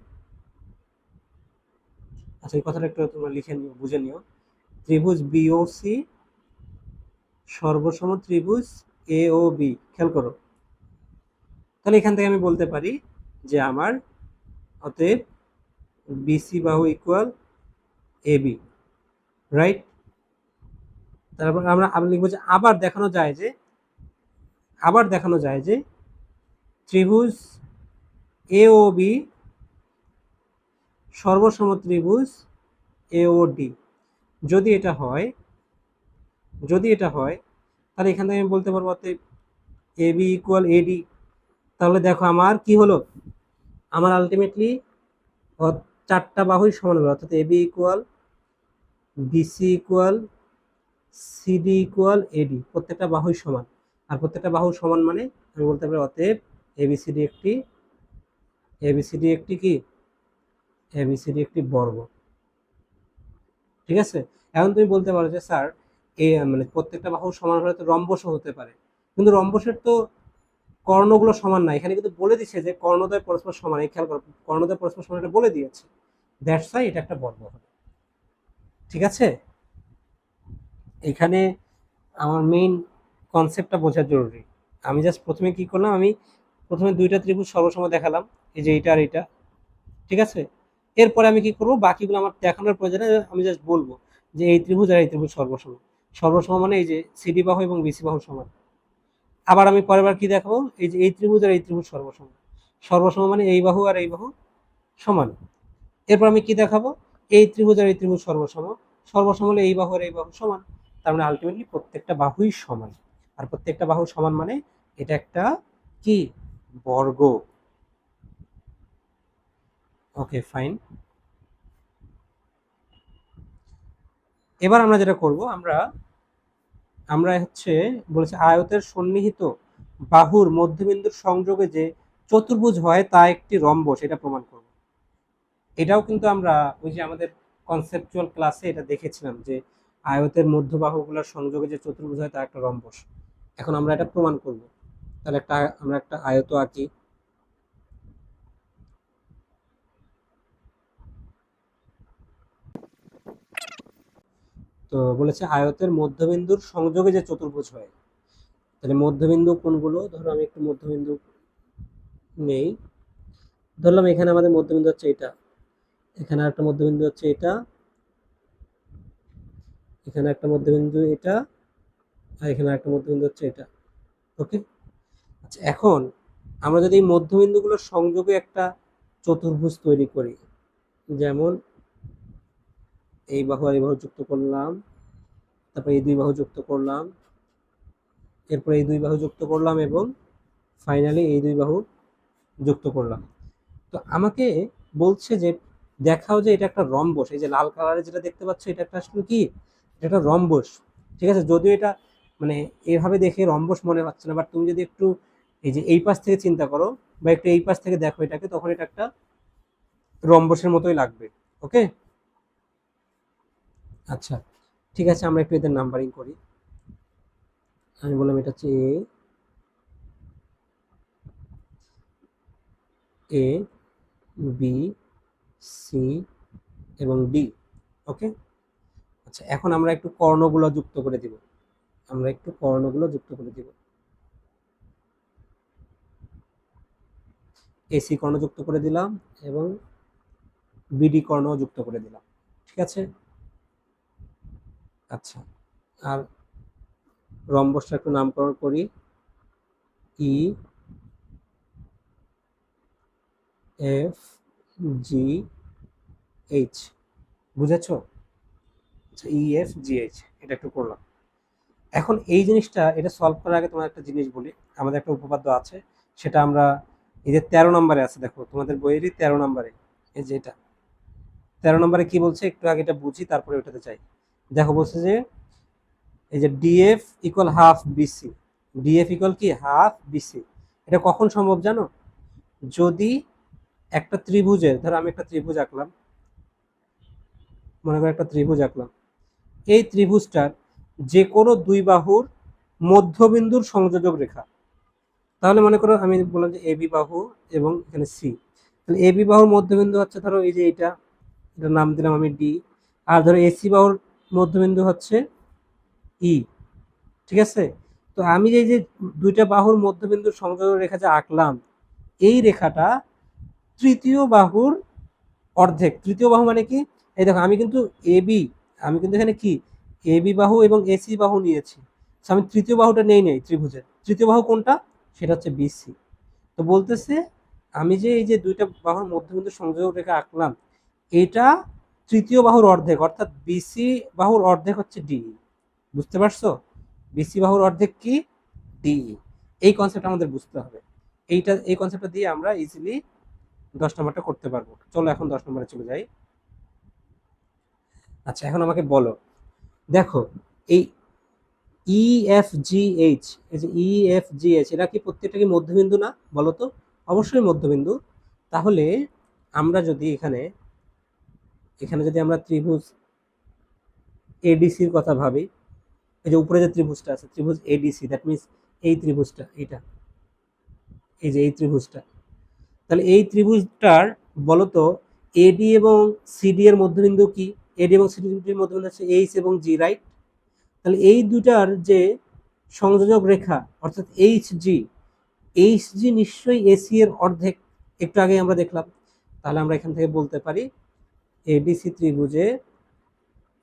আচ্ছা এই কথাটা একটু তোমরা লিখে নিও, বুঝে নিও। ত্রিভুজ বিওসি সর্বসম ত্রিভুজ এ ও বি। খেয়াল করো, তাহলে এখান থেকে আমি বলতে পারি যে আমার অতএব বিসি বাহু ইকুয়াল এ বি। রাইট? তারপর আমরা লিখবো যে আবার দেখানো যায় যে, আবার দেখানো যায় যে ত্রিভুজ এ ও বি সর্বসম ত্রিভুজ এ ও ডি। যদি এটা হয়, যদি এটা হয় তাহলে এখান থেকে আমি বলতে পারবো অতএব এ বি ইকুয়াল এডি। তাহলে দেখো আমার কি হলো, আমার আলটিমেটলি চারটা বাহুই সমান হলো, অর্থাৎ A B equal BC equal CD equal AD. প্রত্যেকটা বাহুই সমান, আর প্রত্যেকটা বাহু সমান মানে আমি বলতে পারি অতএব এবিসিডি একটি, এবিসিডি একটি কি, এবিসিডি একটি বর্গ। ঠিক আছে? এখন তুমি বলতে পারো যে স্যার এই মানে প্রত্যেকটা বাহু সমান হলে তো রম্বসও হতে পারে, কিন্তু রম্বসের তো কর্ণগুলো সমান না। এখানে কিন্তু বলে দিচ্ছে যে কর্ণদ্বয় পরস্পর সমান, এই খেয়াল করো, কর্ণদ্বয় পরস্পর সমান এটা বলে দিয়েছে, দ্যাটস ওয়াই এটা একটা বর্গ হবে। ঠিক আছে? এখানে আমার মেইন কনসেপ্টটা বোঝা জরুরি। আমি জাস্ট প্রথমে কি করলাম, আমি প্রথমে দুইটা ত্রিভুজ সর্বসম দেখালাম, এই যে এইটা আর এইটা। ঠিক আছে? এরপরে আমি কি করব, বাকিগুলো আমার দেখানোর প্রয়োজনে আমি জাস্ট বলবো যে এই ত্রিভুজ আর এই ত্রিভুজ সর্বসম। সর্বসম মানে এই যে সিডি বাহু এবং বিসি বাহু সমান। আবার আমি পরের বার কি দেখাবো, এই যে এই ত্রিভুজ আর এই ত্রিভুজ সর্বসম। সর্বসম মানে এই বাহু আর এই বাহু সমান। এরপর আমি কি দেখাবো, এই ত্রিভুজ আর এই ত্রিভুজ সর্বসম। সর্বসম হলে এই বাহু আর এই বাহু সমান। তার মানে আলটিমেটলি প্রত্যেকটা বাহুই সমান। আর প্রত্যেকটা বাহু সমান মানে এটা একটা কি, বর্গ। Okay fine. এবার আমরা যেটা করব, আমরা আমরা হচ্ছে বলেছে আয়তের সন্নিহিত বাহুর মধ্যবিন্দুর সংযোগে যে চতুর্ভুজ হয় তা একটি রম্বস, এটা প্রমাণ করব। এটাও কিন্তু আমরা ওই যে আমাদের কনসেপচুয়াল ক্লাসে এটা দেখেছিলাম যে আয়তের মধ্যবাহুগুলোর সংযোগে যে চতুর্ভুজ হয় তা একটা রম্বস। এখন আমরা এটা প্রমাণ করব। তাহলে আমরা একটা আয়ত আঁকি। তো বলেছে আয়তের মধ্যবিন্দুর সংযোগে যে চতুর্ভুজ হয়, তাহলে মধ্যবিন্দু কোনগুলো, ধরো আমি একটু মধ্যবিন্দু নেই। ধরলাম এখানে আমাদের মধ্যবিন্দু হচ্ছে এটা, এখানে একটা মধ্যবিন্দু হচ্ছে এটা, এখানে একটা মধ্যবিন্দু এটা, আর এখানে একটা মধ্যবিন্দু হচ্ছে এটা। ওকে? আচ্ছা, এখন আমরা যদি এই মধ্যবিন্দুগুলোর সংযোগে একটা চতুর্ভুজ তৈরি করি, যেমন এই বাহু আর এই বাহু যুক্ত করলাম, তারপর এই দুই বাহু যুক্ত করলাম, এরপর এই দুই বাহু যুক্ত করলাম, এবং ফাইনালি এই দুই বাহু যুক্ত করলাম। তো আমাকে বলছে যে দেখাও যে এটা একটা রম্বস। এই যে লাল কালারে যেটা দেখতে পাচ্ছ এটা একটা আসলে কি, এটা একটা রম্বস। ঠিক আছে? যদিও এটা মানে এভাবে দেখে রম্বস মনে হচ্ছে না, বাট তুমি যদি একটু এই যে এই পাশ থেকে চিন্তা করো বা একটু এই পাশ থেকে দেখো এটাকে, তখন এটা একটা রম্বসের মতোই লাগবে। ওকে? আচ্ছা, ঠিক আছে, আমরা একটু এদের নাম্বারিং করি। আমি বললাম এটা হচ্ছে এ, বি, সি এবং ডি। ওকে। আচ্ছা, এখন আমরা একটু কর্ণগুলো যুক্ত করে দিব। এসি কর্ণ যুক্ত করে দিলাম এবং বিডি কর্ণ যুক্ত করে দিলাম। ঠিক আছে। আচ্ছা, আর রম্বসটা একটু নামকরণ করি। ই, এফ, জি, এইচ। বুঝেছো? আচ্ছা, ই, এফ, জি, এইচ এটা একটু করলাম। এখন এই জিনিসটা এটা সলভ করার আগে তোমার একটা জিনিস বলি। আমাদের একটা উপপাদ্য আছে, সেটা আমরা এই যে 13 নম্বরে আছে, দেখো তোমাদের বইয়েরই 13 নম্বরে। এই যে এটা 13 নম্বরে কি বলছে একটু আগে এটা বুঝি, তারপরে ওটাতে চাই। দেখো বলছে যে এই যে DF equal half BC. DF equal কি হাফ বিসি। এটা কখন সম্ভব জানো? যদি একটা ত্রিভুজের, ধরো আমি একটা ত্রিভুজ আঁকলাম, মনে করো একটা ত্রিভুজ আঁকলাম, এই ত্রিভুজটার যে কোনো দুই বাহুর মধ্যবিন্দুর সংযোজক রেখা। তাহলে মনে করো আমি বললাম যে এবি বাহু এবং এখানে সি। তাহলে এবি বাহুর মধ্যবিন্দু হচ্ছে ধরো এই যে এটা, এটার নাম দিলাম আমি ডি। আর ধরো এসি বাহুর মধ্যবিন্দু হচ্ছে ই। ঠিক আছে। তো আমি যে দুইটা বাহুর মধ্যবিন্দুর সংযোজক রেখা যে আঁকলাম, এই রেখাটা তৃতীয় বাহুর অর্ধেক। তৃতীয় বাহু মানে কি? এই দেখো আমি কিন্তু এবি, আমি কিন্তু এখানে কি এবি বাহু এবং এসি বাহু নিয়েছি। আমি তৃতীয় বাহুটা নেই ত্রিভুজের। তৃতীয় বাহু কোনটা? সেটা হচ্ছে বিসি। তো বলতেছে আমি যে এই যে দুইটা বাহুর মধ্যবিন্দু সংযোগ রেখা আঁকলাম, এটা তৃতীয় বাহুর অর্ধেক, অর্থাৎ বিসি বাহুর অর্ধেক হচ্ছে ডি। বুঝতে পারছো? বিসি বাহুর অর্ধেক কি? ডি। এই কনসেপ্ট আমাদের বুঝতে হবে। এই কনসেপ্টটা দিয়ে আমরা ইজিলি 10 নম্বরটা করতে পারবো। চলো এখন 10 নম্বরে চলে যাই। আচ্ছা, এখন আমাকে বলো, দেখো এই ই, এফ, জি, এইচ, এই যে ই, এফ, জি, এইচ এরা কি প্রত্যেকটা কি মধ্যবিন্দু না? বলো তো। অবশ্যই মধ্যবিন্দু। তাহলে আমরা যদি এখানে এখানে যদি আমরা ত্রিভুজ এডিসির কথা ভাবি, এই যে উপরে যে ত্রিভুজটা আছে ত্রিভুজ এডিসি, দ্যাট মিনস এই ত্রিভুজটা, এইটা, এই যে এই ত্রিভুজটা, তাহলে এই ত্রিভুজটার বলতো এডি এবং সিডি এর মধ্যবিন্দু কি? এডি এবং সিডি এর মধ্যবিন্দু হচ্ছে এইচ এবং জি, রাইট? তাহলে এই দুটার যে সংযোজক রেখা অর্থাৎ এইচ জি, এইচ জি নিশ্চয়ই এসি এর অর্ধেক। একটু আগে আমরা দেখলাম। তাহলে আমরা এখান থেকে বলতে পারি এডিসি ত্রিভুজে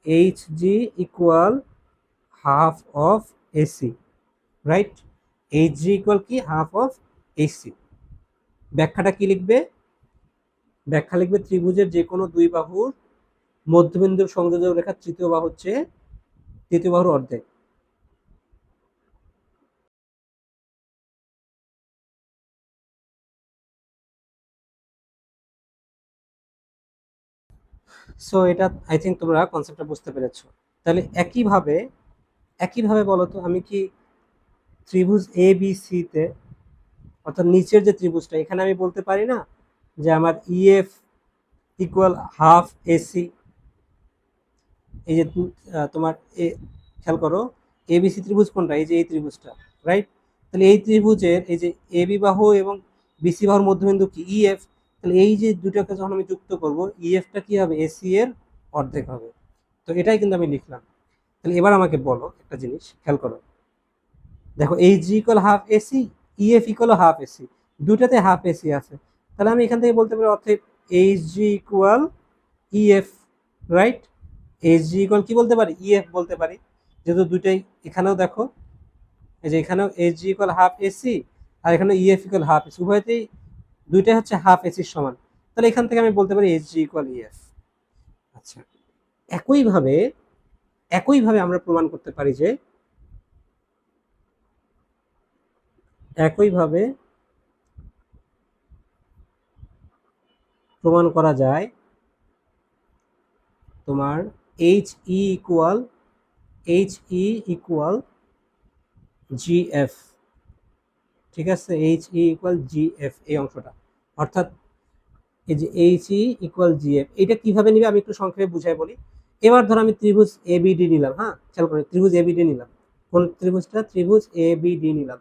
H G equal half of AC, right? H G equal কি হাফ অফ এসি। ব্যাখ্যাটা কি লিখবে? ব্যাখ্যা লিখবে ত্রিভুজের যে কোনো দুই বাহুর মধ্যবিন্দুর সংযোজক রেখা তৃতীয় বাহু হচ্ছে তৃতীয় বাহুর অর্ধেক। সো এটা আই থিঙ্ক তোমরা কনসেপ্টটা বুঝতে পেরেছো। তাহলে একইভাবে বলো তো, আমি কি ত্রিভুজ এ বি সি তে, অর্থাৎ নিচের যে ত্রিভুজটা, এখানে আমি বলতে পারি না যে আমার ইএফ ইকুয়াল হাফ এসি। এই যে তোমার খেয়াল করো এবিসি ত্রিভুজ কোনটা? এই যে এই ত্রিভুজটা, রাইট? তাহলে এই ত্রিভুজের এই যে এবি বাহু এবং বিসি বাহুর মধ্যবিন্দু কি? ইএফ। তাহলে এই যে দুটোকে যখন আমি যুক্ত করব, ইএফটা কি হবে? এসি এর অর্ধেক হবে। তো এটাই কিন্তু আমি লিখলাম। তাহলে এবার আমাকে বলো একটা জিনিস, খেয়াল করো, দেখো H G equal half AC, EF equal half AC, দুটাতে হাফ এসি আছে। তাহলে আমি এখান থেকে বলতে পারি অর্থাৎ H G equal EF, right? H G equal কি বলতে পারি? ইএফ বলতে পারি। যেহেতু দুইটাই, এখানেও দেখো এই যে এখানেও H G equal half AC আর এখানে ইএফ ইকুয়াল হাফ এসি, উভয়তেই দুইটাই হচ্ছে হাফ এসির সমান। তাহলে এখান থেকে আমি বলতে পারি এইচ জি ইকুয়াল ইএফ। আচ্ছা, একইভাবে একইভাবে আমরা প্রমাণ করতে পারি যে একইভাবে প্রমাণ করা যায় তোমার H E equal H E equal GF. ঠিক আছে, এইচ ই ইকুয়াল জিএফ এই অংশটা, অর্থাৎ এই যে এইচ ই ইকুয়াল জিএফ, এটা কিভাবে নিবে আমি একটু সংক্ষেপে বুঝাই বলি। এবার ধর আমি ত্রিভুজ এবিডি নিলাম, হ্যাঁ খেয়াল করে ত্রিভুজ এবিডি নিলাম, কোন ত্রিভুজটা? ত্রিভুজ এবিডি নিলাম।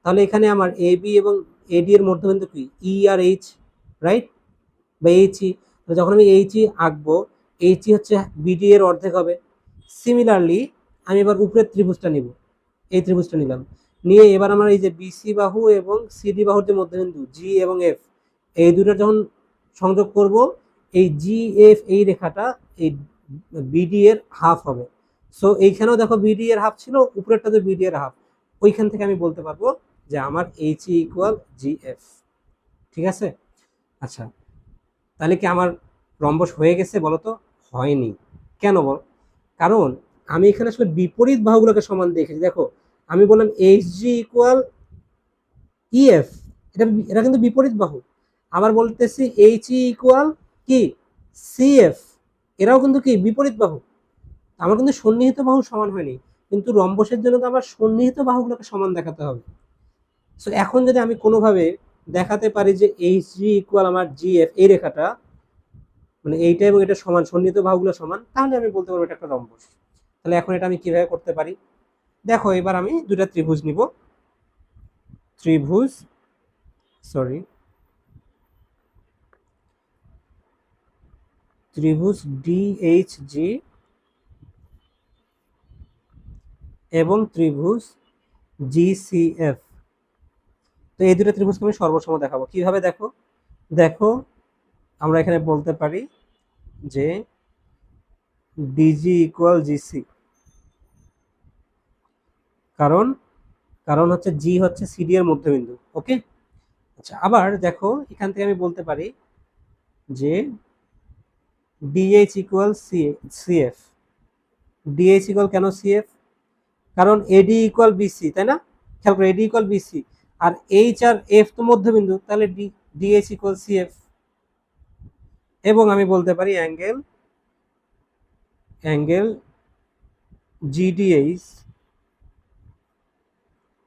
তাহলে এখানে আমার এবি এবং এডি এর মধ্যবিন্দু কি? ই আর এইচ, রাইট? বা এইচই। যখন আমি এইচই আঁকবো, এইচই হচ্ছে বিডি এর অর্ধেক হবে। সিমিলারলি আমি এবার উপরের ত্রিভুজটা নিব, এই ত্রিভুজটা নিলাম, নিয়ে এবার আমার এই যে বিসি বাহু এবং সিডি বাহুর যে মধ্যবিন্দু জি এবং এফ, এই দুটো যখন সংযোগ করব, এই জি এফ এই রেখাটা এই বিডি এর হাফ হবে। সো এইখানেও দেখো বিডি এর হাফ ছিল, উপরেরটাতে বিডি এর হাফ, ওইখান থেকে আমি বলতে পারবো যে আমার এইচ ইকুয়াল জি এফ। ঠিক আছে? আচ্ছা, তাহলে কি আমার রম্বস হয়ে গেছে? বলো তো হয়নি। কেন বল? কারণ আমি এখানে আসলে বিপরীত বাহুগুলোকে সমান দেখেছি। দেখো আমি বললাম এইচ জি ইকুয়াল ইএফ, এটা এটা কিন্তু বিপরীত বাহু। আবার বলতেছি এইচ ই ইকুয়াল কি? সিএফ, এরাও কিন্তু কি বিপরীত বাহু। আমার কিন্তু সন্নিহিত বাহু সমান হয়নি, কিন্তু রম্বসের জন্য তো আমার সন্নিহিত বাহুগুলোকে সমান দেখাতে হবে। সো এখন যদি আমি কোনোভাবে দেখাতে পারি যে এইচ জি ইকুয়াল আমার জিএফ, এই রেখাটা মানে এইটা এবং এটা সমান, সন্নিহিত বাহুগুলো সমান, তাহলে আমি বলতে পারবো এটা একটা রম্বস। তাহলে এখন এটা আমি কিভাবে করতে পারি? দেখো এবার আমি দুটা ত্রিভুজ নিব, ত্রিভুজ সরি ত্রিভুজ ডিএইচজি এবং ত্রিভুজ জিসিএফ। তো এই দুটো ত্রিভুজকে আমি সর্বসম দেখাবো। কিভাবে দেখো? দেখো আমরা এখানে বলতে পারি যে ডিজি ইকুয়াল জিসি, কারণ কারণ হচ্ছে জি হচ্ছে সিডি এর মধ্যবিন্দু। ওকে, আচ্ছা আবার দেখো এখান থেকে আমি বলতে পারি যে DH equal CF. DH equal কেন সিএফ? কারণ এডি ইকুয়াল বিসি, তাই না? খেয়াল করো এডি ইকুয়াল বিসি, আর এইচ আর এফ তো মধ্যবিন্দু, তাহলে ডিএইচ ইকুয়াল সিএফ। এবং আমি বলতে পারি angle angle GDH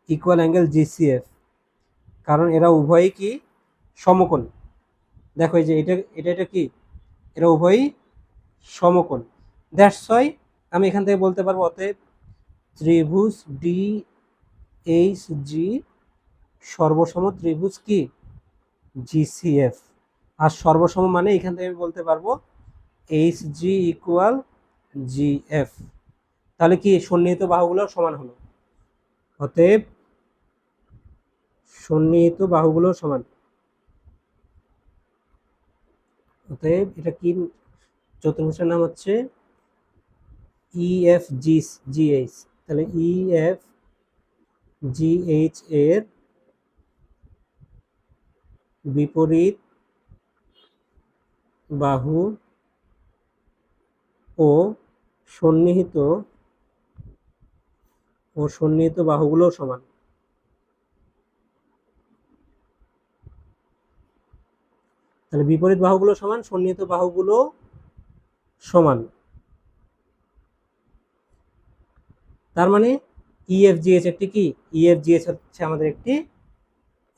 equal angle GCF, কারণ এরা উভয়ই কি সমকোণ। দেখো এই যে এটা এটা এটা কি, এরা উভয়ই সমকোণ। দ্যাটস ওয়াই আমি এখান থেকে বলতে পারবো অতএব ত্রিভুজ ডি এইচ জি সর্বসম ত্রিভুজ কি? জিসিএফ। আর সর্বসম মানে এখান থেকে আমি বলতে পারবো এইচ জি ইকুয়াল জিএফ। তাহলে কি সন্নিহিত বাহুগুলো সমান হলো। অতএব সন্নিহিত বাহুগুলো সমান। অতএব এটা কি? চতুর্ভুজের নাম হচ্ছে ইএফ জিএইচ। তাহলে ইএফ জিএইচ এর বিপরীত বাহু ও সন্নিহিত বাহুগুলো সমান। তাহলে বিপরীত বাহুগুলো সমান, সন্নিহিত বাহুগুলো সমান। তার মানে ইএফজিএইচ একটি কি? ইএফজিএইচ হচ্ছে আমাদের একটি,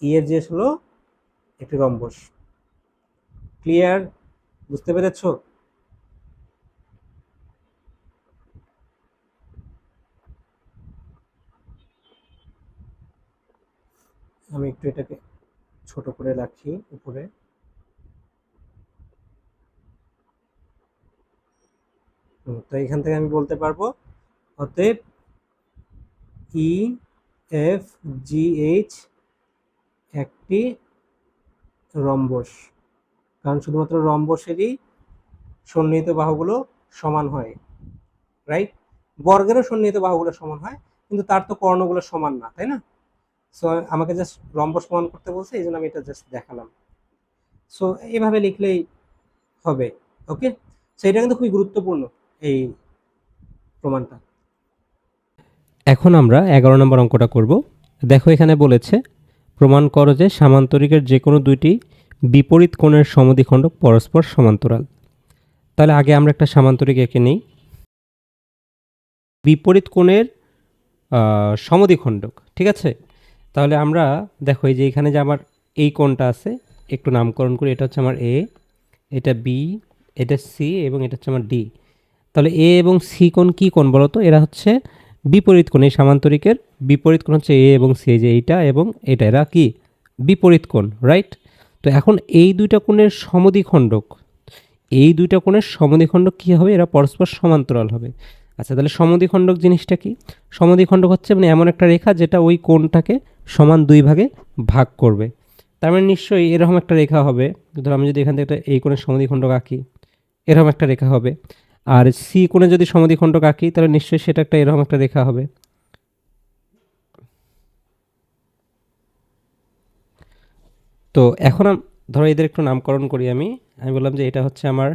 ইএফজিএইচ হলো একটি রম্বস। ক্লিয়ার? বুঝতে পেরেছো? আমি একটু এটাকে ছোট করে রাখি উপরে। তো এখান থেকে আমি বলতে পারবো অতএব ই এফ জি এইচ একটি রম্বস, কারণ শুধুমাত্র রম্বসেরই সন্নিহিত বাহুগুলো সমান হয়, রাইট? বর্গেরও সন্নিহিত বাহুগুলো সমান হয়, কিন্তু তার তো কর্ণগুলো সমান না, তাই না? সো আমাকে জাস্ট রম্বস প্রমাণ করতে বলছে, এই জন্য আমি এটা জাস্ট দেখালাম। সো এইভাবে লিখলেই হবে। ওকে, সো এটা কিন্তু খুবই গুরুত্বপূর্ণ এই প্রমাণটা। এখন আমরা 11 নম্বর অঙ্কটা করব। দেখো এখানে বলেছে প্রমাণ করো যে সামান্তরিকের যে কোনো দুইটি বিপরীত কোণের সমদ্বিখণ্ডক পরস্পর সমান্তরাল। তাহলে আগে আমরা একটা সামান্তরিক এঁকে নিই। বিপরীত কোণের সমদ্বিখণ্ডক, ঠিক আছে? তাহলে আমরা দেখো এই যে এখানে যে আমার এই কোণটা আছে, একটু নামকরণ করি। এটা হচ্ছে আমার এ, এটা বি, এটা সি এবং এটা হচ্ছে আমার ডি। তাহলে এ এবং সি কোণ কী কোণ বলো তো? এরা হচ্ছে বিপরীত কোণ। এই সামান্তরিকের বিপরীত কোণ হচ্ছে এ এবং সি, যে এইটা এবং এটা, এরা কি বিপরীত কোণ, রাইট? তো এখন এই দুইটা কোণের সমদ্বিখণ্ডক, এই দুইটা কোণের সমদ্বিখণ্ডক কী হবে? এরা পরস্পর সমান্তরাল হবে। আচ্ছা, তাহলে সমদ্বিখণ্ডক জিনিসটা কি? সমদ্বিখণ্ডক হচ্ছে মানে এমন একটা রেখা যেটা ওই কোণটাকে সমান দুই ভাগে ভাগ করবে। তার মানে নিশ্চয়ই এরকম একটা রেখা হবে। ধরো আমি যদি এখান থেকে একটা এই কোণের সমদ্বিখণ্ডক আঁকি, এরকম একটা রেখা হবে। আর সি কোণে যদি সমদ্বিখণ্ডক আঁকি তাহলে নিশ্চয়ই সেটা একটা এরকম একটা রেখা হবে। তো এখন ধরো এদের একটু নামকরণ করি। আমি বললাম যে এটা হচ্ছে আমার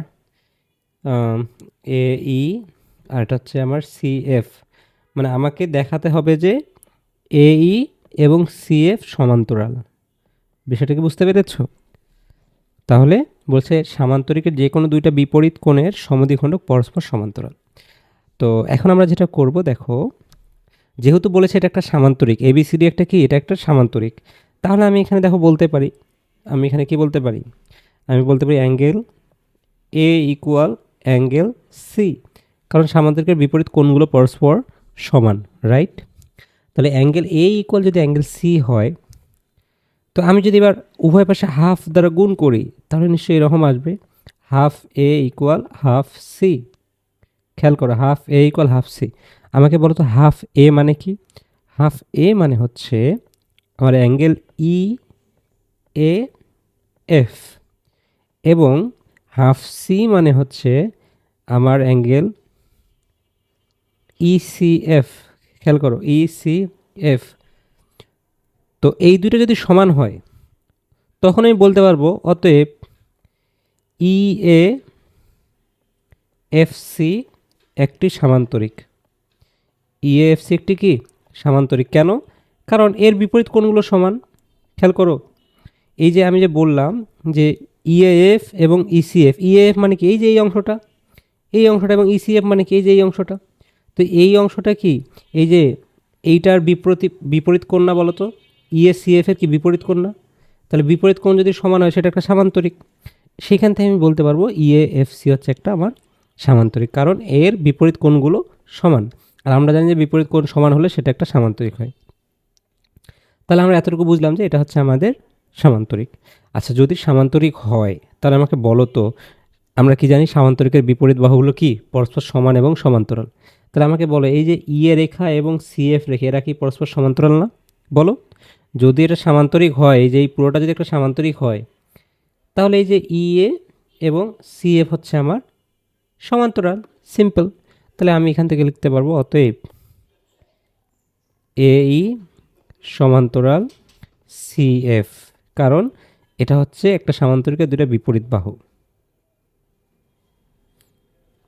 এ ই, আর এটা হচ্ছে আমার সি এফ। মানে আমাকে দেখাতে হবে যে এ ই এবং সি এফ সমান্তরাল। বিষয়টা কি বুঝতে পেরেছ? তাহলে বলছে সামান্তরিকের যে কোনো দুইটা বিপরীত কোণের সমদ্বিখণ্ডক পরস্পর সমান্তরাল। তো এখন আমরা যেটা করব, দেখো, যেহেতু বলেছে এটা একটা সামান্তরিক, এবিসিডি একটা কি, এটা একটা সামান্তরিক, তাহলে আমি এখানে দেখো বলতে পারি, আমি এখানে কি বলতে পারি? আমি বলতে পারি angle A equal angle C, কারণ সামান্তরিকের বিপরীত কোণগুলো পরস্পর সমান, রাইট? তাহলে অ্যাঙ্গেল এ ইকুয়াল যদি অ্যাঙ্গেল সি হয়, তো আমি যদি এবার উভয় পাশে হাফ দ্বারা গুণ করি তাহলে নিশ্চয়ই এরকম আসবে, হাফ এ ইকুয়াল হাফ সি। খেয়াল করো, হাফ এ ইকুয়াল হাফ সি। আমাকে বলো তো হাফ এ মানে কি? হাফ এ মানে হচ্ছে আমার অ্যাঙ্গেল ই এ এফ, এবং হাফ সি মানে হচ্ছে আমার অ্যাঙ্গেল ইসিএফ। খেয়াল করো, ইসিএফ। তো এই দুটো যদি সমান হয় তখন আমি বলতে পারবো অতএব ই এ এফ সি একটি সামান্তরিক। ইএএফসি একটি কি সামান্তরিক। কেন? কারণ এর বিপরীত কোণগুলো সমান। খেয়াল করো, এই যে আমি যে বললাম যে ইএএফ এবং ইসিএফ, ইএএফ মানে কি এই যে এই অংশটা, এই অংশটা, এবং ইসিএফ মানে কি এই যে এই অংশটা। তো এই অংশটা কি এই যে এইটার বিপরীত কোণ না বলো তো? ইএসিএফ এর কি বিপরীত কোণ না? তাহলে বিপরীত কোণ যদি সমান হয় সেটা একটা সামান্তরিক। সেখান থেকে আমি বলতে পারবো ইএএফসি হচ্ছে একটা আমার সামান্তরিক, কারণ এর বিপরীত কোণগুলো সমান। আর আমরা জানি যে বিপরীত কোণ সমান হলে সেটা একটা সামান্তরিক হয়। তাহলে আমরা এতটুকু বুঝলাম যে এটা হচ্ছে আমাদের সামান্তরিক। আচ্ছা, যদি সামান্তরিক হয় তাহলে আমাকে বলো তো, আমরা কি জানি সামান্তরিকের বিপরীত বাহুগুলো কি পরস্পর সমান এবং সমান্তরাল। তাহলে আমাকে বলো, এই যে ই এ রেখা এবং সি এফ রেখা, এরা কি পরস্পর সমান্তরাল না? বলো, যদি এটা সামান্তরিক হয়, এই যে এই পুরোটা যদি একটা সামান্তরিক হয়, তাহলে এই যে ই এ এবং সি এফ হচ্ছে আমার সমান্তরাল। সিম্পল। তাহলে আমি এখান থেকে লিখতে পারবো অতএব এ ই সমান্তরাল সি এফ, কারণ এটা হচ্ছে একটা সামান্তরিকের দুটো বিপরীত বাহু।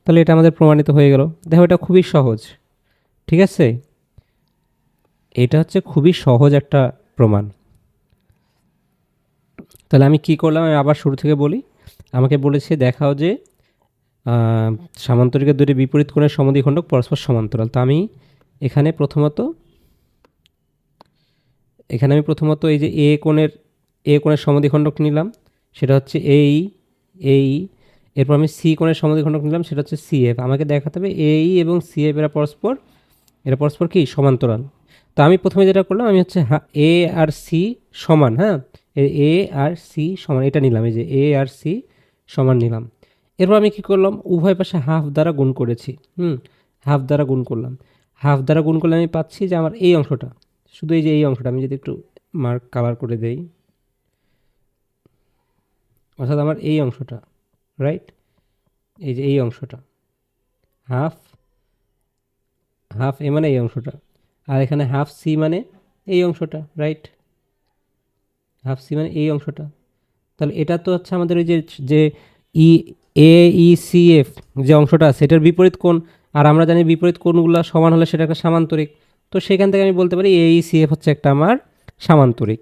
তাহলে এটা আমাদের প্রমাণিত হয়ে গেল। দেখো, এটা খুবই সহজ, ঠিক আছে? এটা হচ্ছে খুবই সহজ একটা প্রমাণ। তাহলে আমি কি করলাম, আমি আবার শুরু থেকে বলি। আমাকে বলেছে দেখাও যে সামান্তরিকের দুটি বিপরীত কোণের সমদ্বিখণ্ডক পরস্পর সমান্তরাল। তো আমি এখানে প্রথমত এই যে এ কোণের সমদ্বিখণ্ডক নিলাম, সেটা হচ্ছে এই। এরপর আমি সি কোণের সমদ্বিখণ্ডক নিলাম, সেটা হচ্ছে সি এফ। আমাকে দেখাতে হবে এই এবং সি এফ এরা পরস্পর কি সমান্তরাল। তো আমি প্রথমে যেটা করলাম, আমি হচ্ছে এ আর সি সমান, হ্যাঁ, এ আর সি সমান এটা নিলাম, এই যে এ আর সি সমান নিলাম। এরপর আমি কি করলাম, উভয় পাশে হাফ দ্বারা গুণ করেছি। হাফ দ্বারা গুণ করলাম। হাফ দ্বারা গুণ করলে আমি পাচ্ছি যে আমার এই অংশটা, শুধু এই যে এই অংশটা আমি যদি একটু কালার করে দেই, অর্থাৎ আমার এই অংশটা, রাইট, এই যে এই অংশটা হাফ এ মানে এই অংশটা, আর এখানে হাফ সি মানে এই অংশটা, রাইট, হাফ সি মানে এই অংশটা। তাহলে এটা তো হচ্ছে আমাদের ওই যে ই এ ই সি এফ যে অংশটা আছে এটার বিপরীত কোণ, আর আমরা জানি বিপরীত কোণগুলো সমান হলে সেটা একটা সামান্তরিক। তো সেখান থেকে আমি বলতে পারি এ ই সি এফ হচ্ছে একটা আমার সামান্তরিক।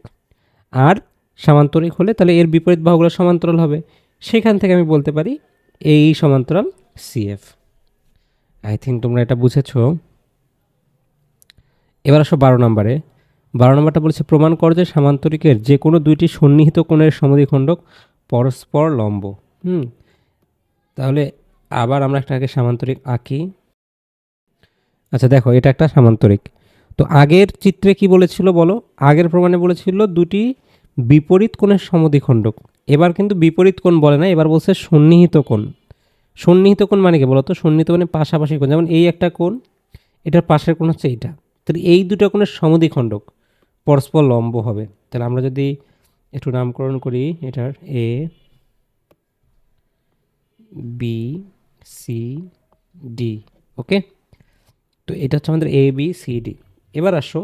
আর সামান্তরিক হলে তাহলে এর বিপরীত বাহুগুলো সমান্তরাল হবে। সেখান থেকে আমি বলতে পারি এ ই সমান্তরাল সি এফ। আই থিঙ্ক তোমরা এটা বুঝেছো। এবার আসো 12 নম্বরে। 12 নম্বরটা বলেছে প্রমাণ কর যে সামান্তরিকের যে কোনো দুইটি সন্নিহিত কোণের সমদ্বিখণ্ডক পরস্পর লম্ব। তাহলে আবার আমরা একটা আগে সামান্তরিক আঁকি। আচ্ছা দেখো, এটা একটা সামান্তরিক। তো আগের চিত্রে কি বলেছিল বলো? আগের প্রমাণে বলেছিল দুটি বিপরীত কোণের সমদ্বিখণ্ডক। এবার কিন্তু বিপরীত কোণ বলে না, এবার বলছে সন্নিহিত কোণ। সন্নিহিত কোণ মানে কি বলো তো? সন্নিহিত মানে পাশাপাশি কোণ। যেমন এই একটা কোণ, এটার পাশের কোণ হচ্ছে এইটা। তাহলে এই দুটো কোণের সমদ্বিখণ্ডক পরস্পর লম্ব হবে। তাহলে আমরা যদি একটু নামকরণ করি এটার এ বি সি ডি, ওকে? তো এটা হচ্ছে আমাদের এ বি সি ডি। এবার আসো,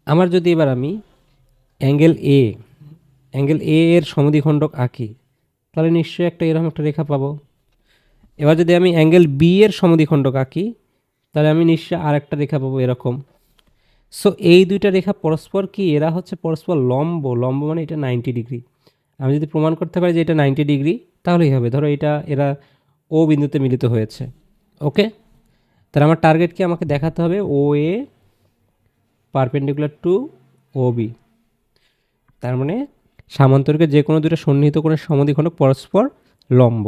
আমার যদি এবার আমি অ্যাঙ্গেল এ এর সমদ্বিখণ্ডক আঁকি, তাহলে নিশ্চয়ই একটা এরকম একটা রেখা পাবো। এবার যদি আমি অ্যাঙ্গেল বি এর সমদ্বিখণ্ডক আঁকি, তাহলে আমি নিশ্চয়ই আর একটা রেখা পাবো এরকম। সো এই দুইটা রেখা পরস্পর কি? এরা হচ্ছে পরস্পর লম্ব। লম্ব মানে এটা 90 ডিগ্রি। আমি যদি প্রমাণ করতে পারি যে এটা 90 ডিগ্রি, তাহলেই হবে। ধরো এরা ও বিন্দুতে মিলিত হয়েছে, ওকে? তাহলে আমার টার্গেট কি? আমাকে দেখাতে হবে ও এ পারপেন্ডিকুলার টু ও বি। তার মানে সামান্তরিকের যে কোনো দুটো সন্নিহিত কোণের সমদ্বিখণ্ডক পরস্পর লম্ব।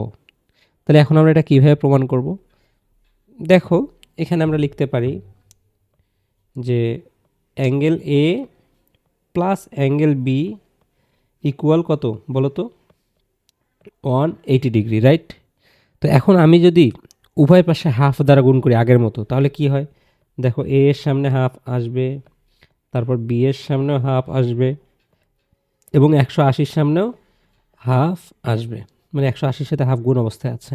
তাহলে এখন আমরা এটা কীভাবে প্রমাণ করব? দেখো, এখানে আমরা লিখতে পারি যে angle A plus angle B equal কত বলো তো? 180 ডিগ্রি, রাইট? তো এখন আমি যদি উভয় পাশে হাফ দ্বারা গুণ করি আগের মতো, তাহলে কি হয়? দেখো, এ এর সামনে হাফ আসবে, তারপর বি এর সামনেও হাফ আসবে, এবং 180-র সামনেও হাফ আসবে। মানে 180-র সাথে হাফ গুণ অবস্থায় আছে।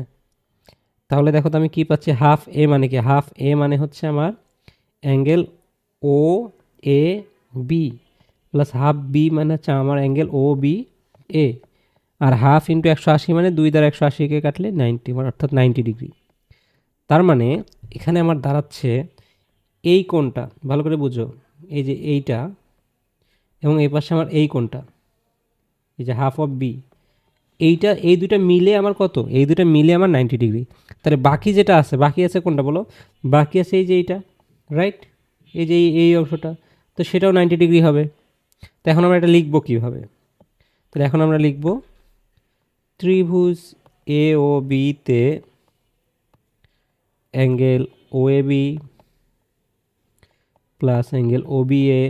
তাহলে দেখো তো আমি কী পাচ্ছি? হাফ এ মানে কি? হাফ এ মানে হচ্ছে আমার angle O A B, plus half B মানে হচ্ছে আমার অ্যাঙ্গেল ও বি এ। আর হাফ ইন্টু 180 মানে 2 দ্বারা 180কে কাটলে 90, অর্থাৎ 90 ডিগ্রি। তার মানে এখানে আমার দাঁড়াচ্ছে এই কোণটা, ভালো করে বুঝো, এই যে এইটা, এবং এই পাশে আমার এই কোণটা, এই যে হাফ অফ বি, এইটা, এই দুটো মিলে আমার কত? এই দুটো মিলে আমার 90 ডিগ্রি। তাহলে বাকি যেটা আছে, বাকি আছে কোনটা বলো? বাকি আছে এই যে এইটা, রাইট? এই যে এই অংশটা, তো সেটাও 90 ডিগ্রি হবে। তো এখন আমরা এটা লিখবো কীভাবে? তাহলে এখন আমরা লিখব ত্রিভুজ এ ও বিতে angle O A B plus angle O B A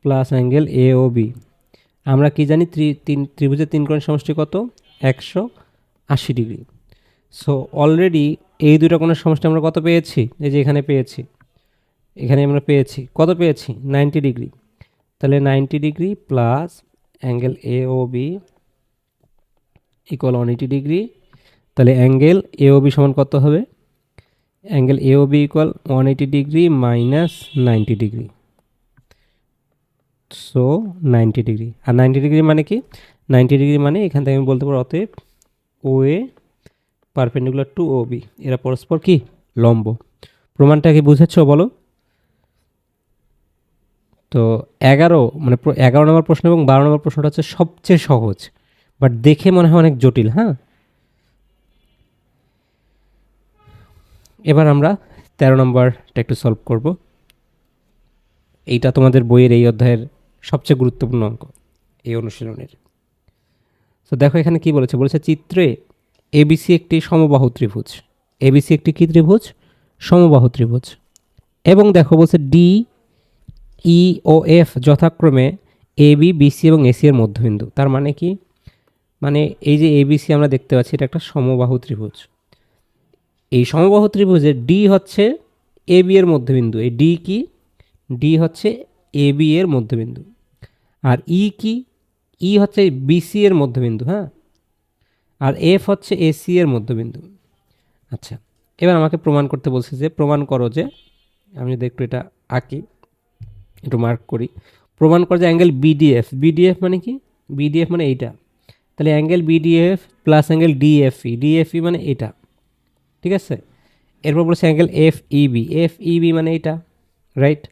plus angle A O B. আমরা কি জানি? ত্রিভুজের তিন কোণের সমষ্টি কত? 180 ডিগ্রি। সো অলরেডি এই দুটো কোণের সমষ্টি আমরা কত পেয়েছি? এই যে এখানে পেয়েছি, এখানে আমরা পেয়েছি কত? পেয়েছি 90 ডিগ্রি। তাহলে 90 degree plus angle A O B equal 180 degree. তাহলে অ্যাঙ্গেল এ ও বি সমান কত হবে? Angle A O B equal 180 degree minus 90 degree. So 90 degree. আর 90 ডিগ্রি মানে কি? 90 ডিগ্রি মানে এখান থেকে আমি বলতে পারবো অতএব ও এ পারপেন্ডিকুলার টু ও বি, এরা পরস্পর কি? লম্ব। প্রমাণটা কি বুঝেছ বলো? তো 11 নম্বর প্রশ্ন এবং 12 নম্বর প্রশ্নটা হচ্ছে সবচেয়ে সহজ, বাট দেখে মনে হয় অনেক জটিল। হ্যাঁ, এবার আমরা 13 নম্বরটা একটু সলভ করব। এইটা তোমাদের বইয়ের এই অধ্যায়ের সবচেয়ে গুরুত্বপূর্ণ অঙ্ক এই অনুশীলনের। তো দেখো এখানে কি বলেছে? বলেছে চিত্রে এবিসি একটি সমবাহু ত্রিভুজ। এবিসি একটি কি ত্রিভুজ? সমবাহু ত্রিভুজ। এবং দেখো বলছে ডি ই ও এফ যথাক্রমে এ বি বিসি এবং এসি এর মধ্যবিন্দু। তার মানে কি? মানে এই যে এবিসি আমরা দেখতে পাচ্ছি, এটা একটা সমবাহু ত্রিভুজ। এই সমবাহু ত্রিভুজের ডি হচ্ছে এ বি এর মধ্যবিন্দু। এই ডি কি? ডি হচ্ছে এ বি এর মধ্যবিন্দু। আর ই কি? ই হচ্ছে বিসি এর মধ্যবিন্দু। হ্যাঁ, আর এফ হচ্ছে এসি এর মধ্যবিন্দু। আচ্ছা, এবার আমাকে প্রমাণ করতে বলছে যে প্রমাণ করো যে, আমি যদি একটু এটা আঁকি, একটু মার্ক করি, প্রমাণ করে যে অ্যাঙ্গেল বিডিএফ। বিডিএফ মানে কি? বিডিএফ মানে এইটা। তাহলে angle BDF plus angle DFE. DFE মানে এটা, ঠিক আছে? এরপর বলেছে অ্যাঙ্গেল এফ ইবি। এফ ইবি মানে এইটা, রাইট?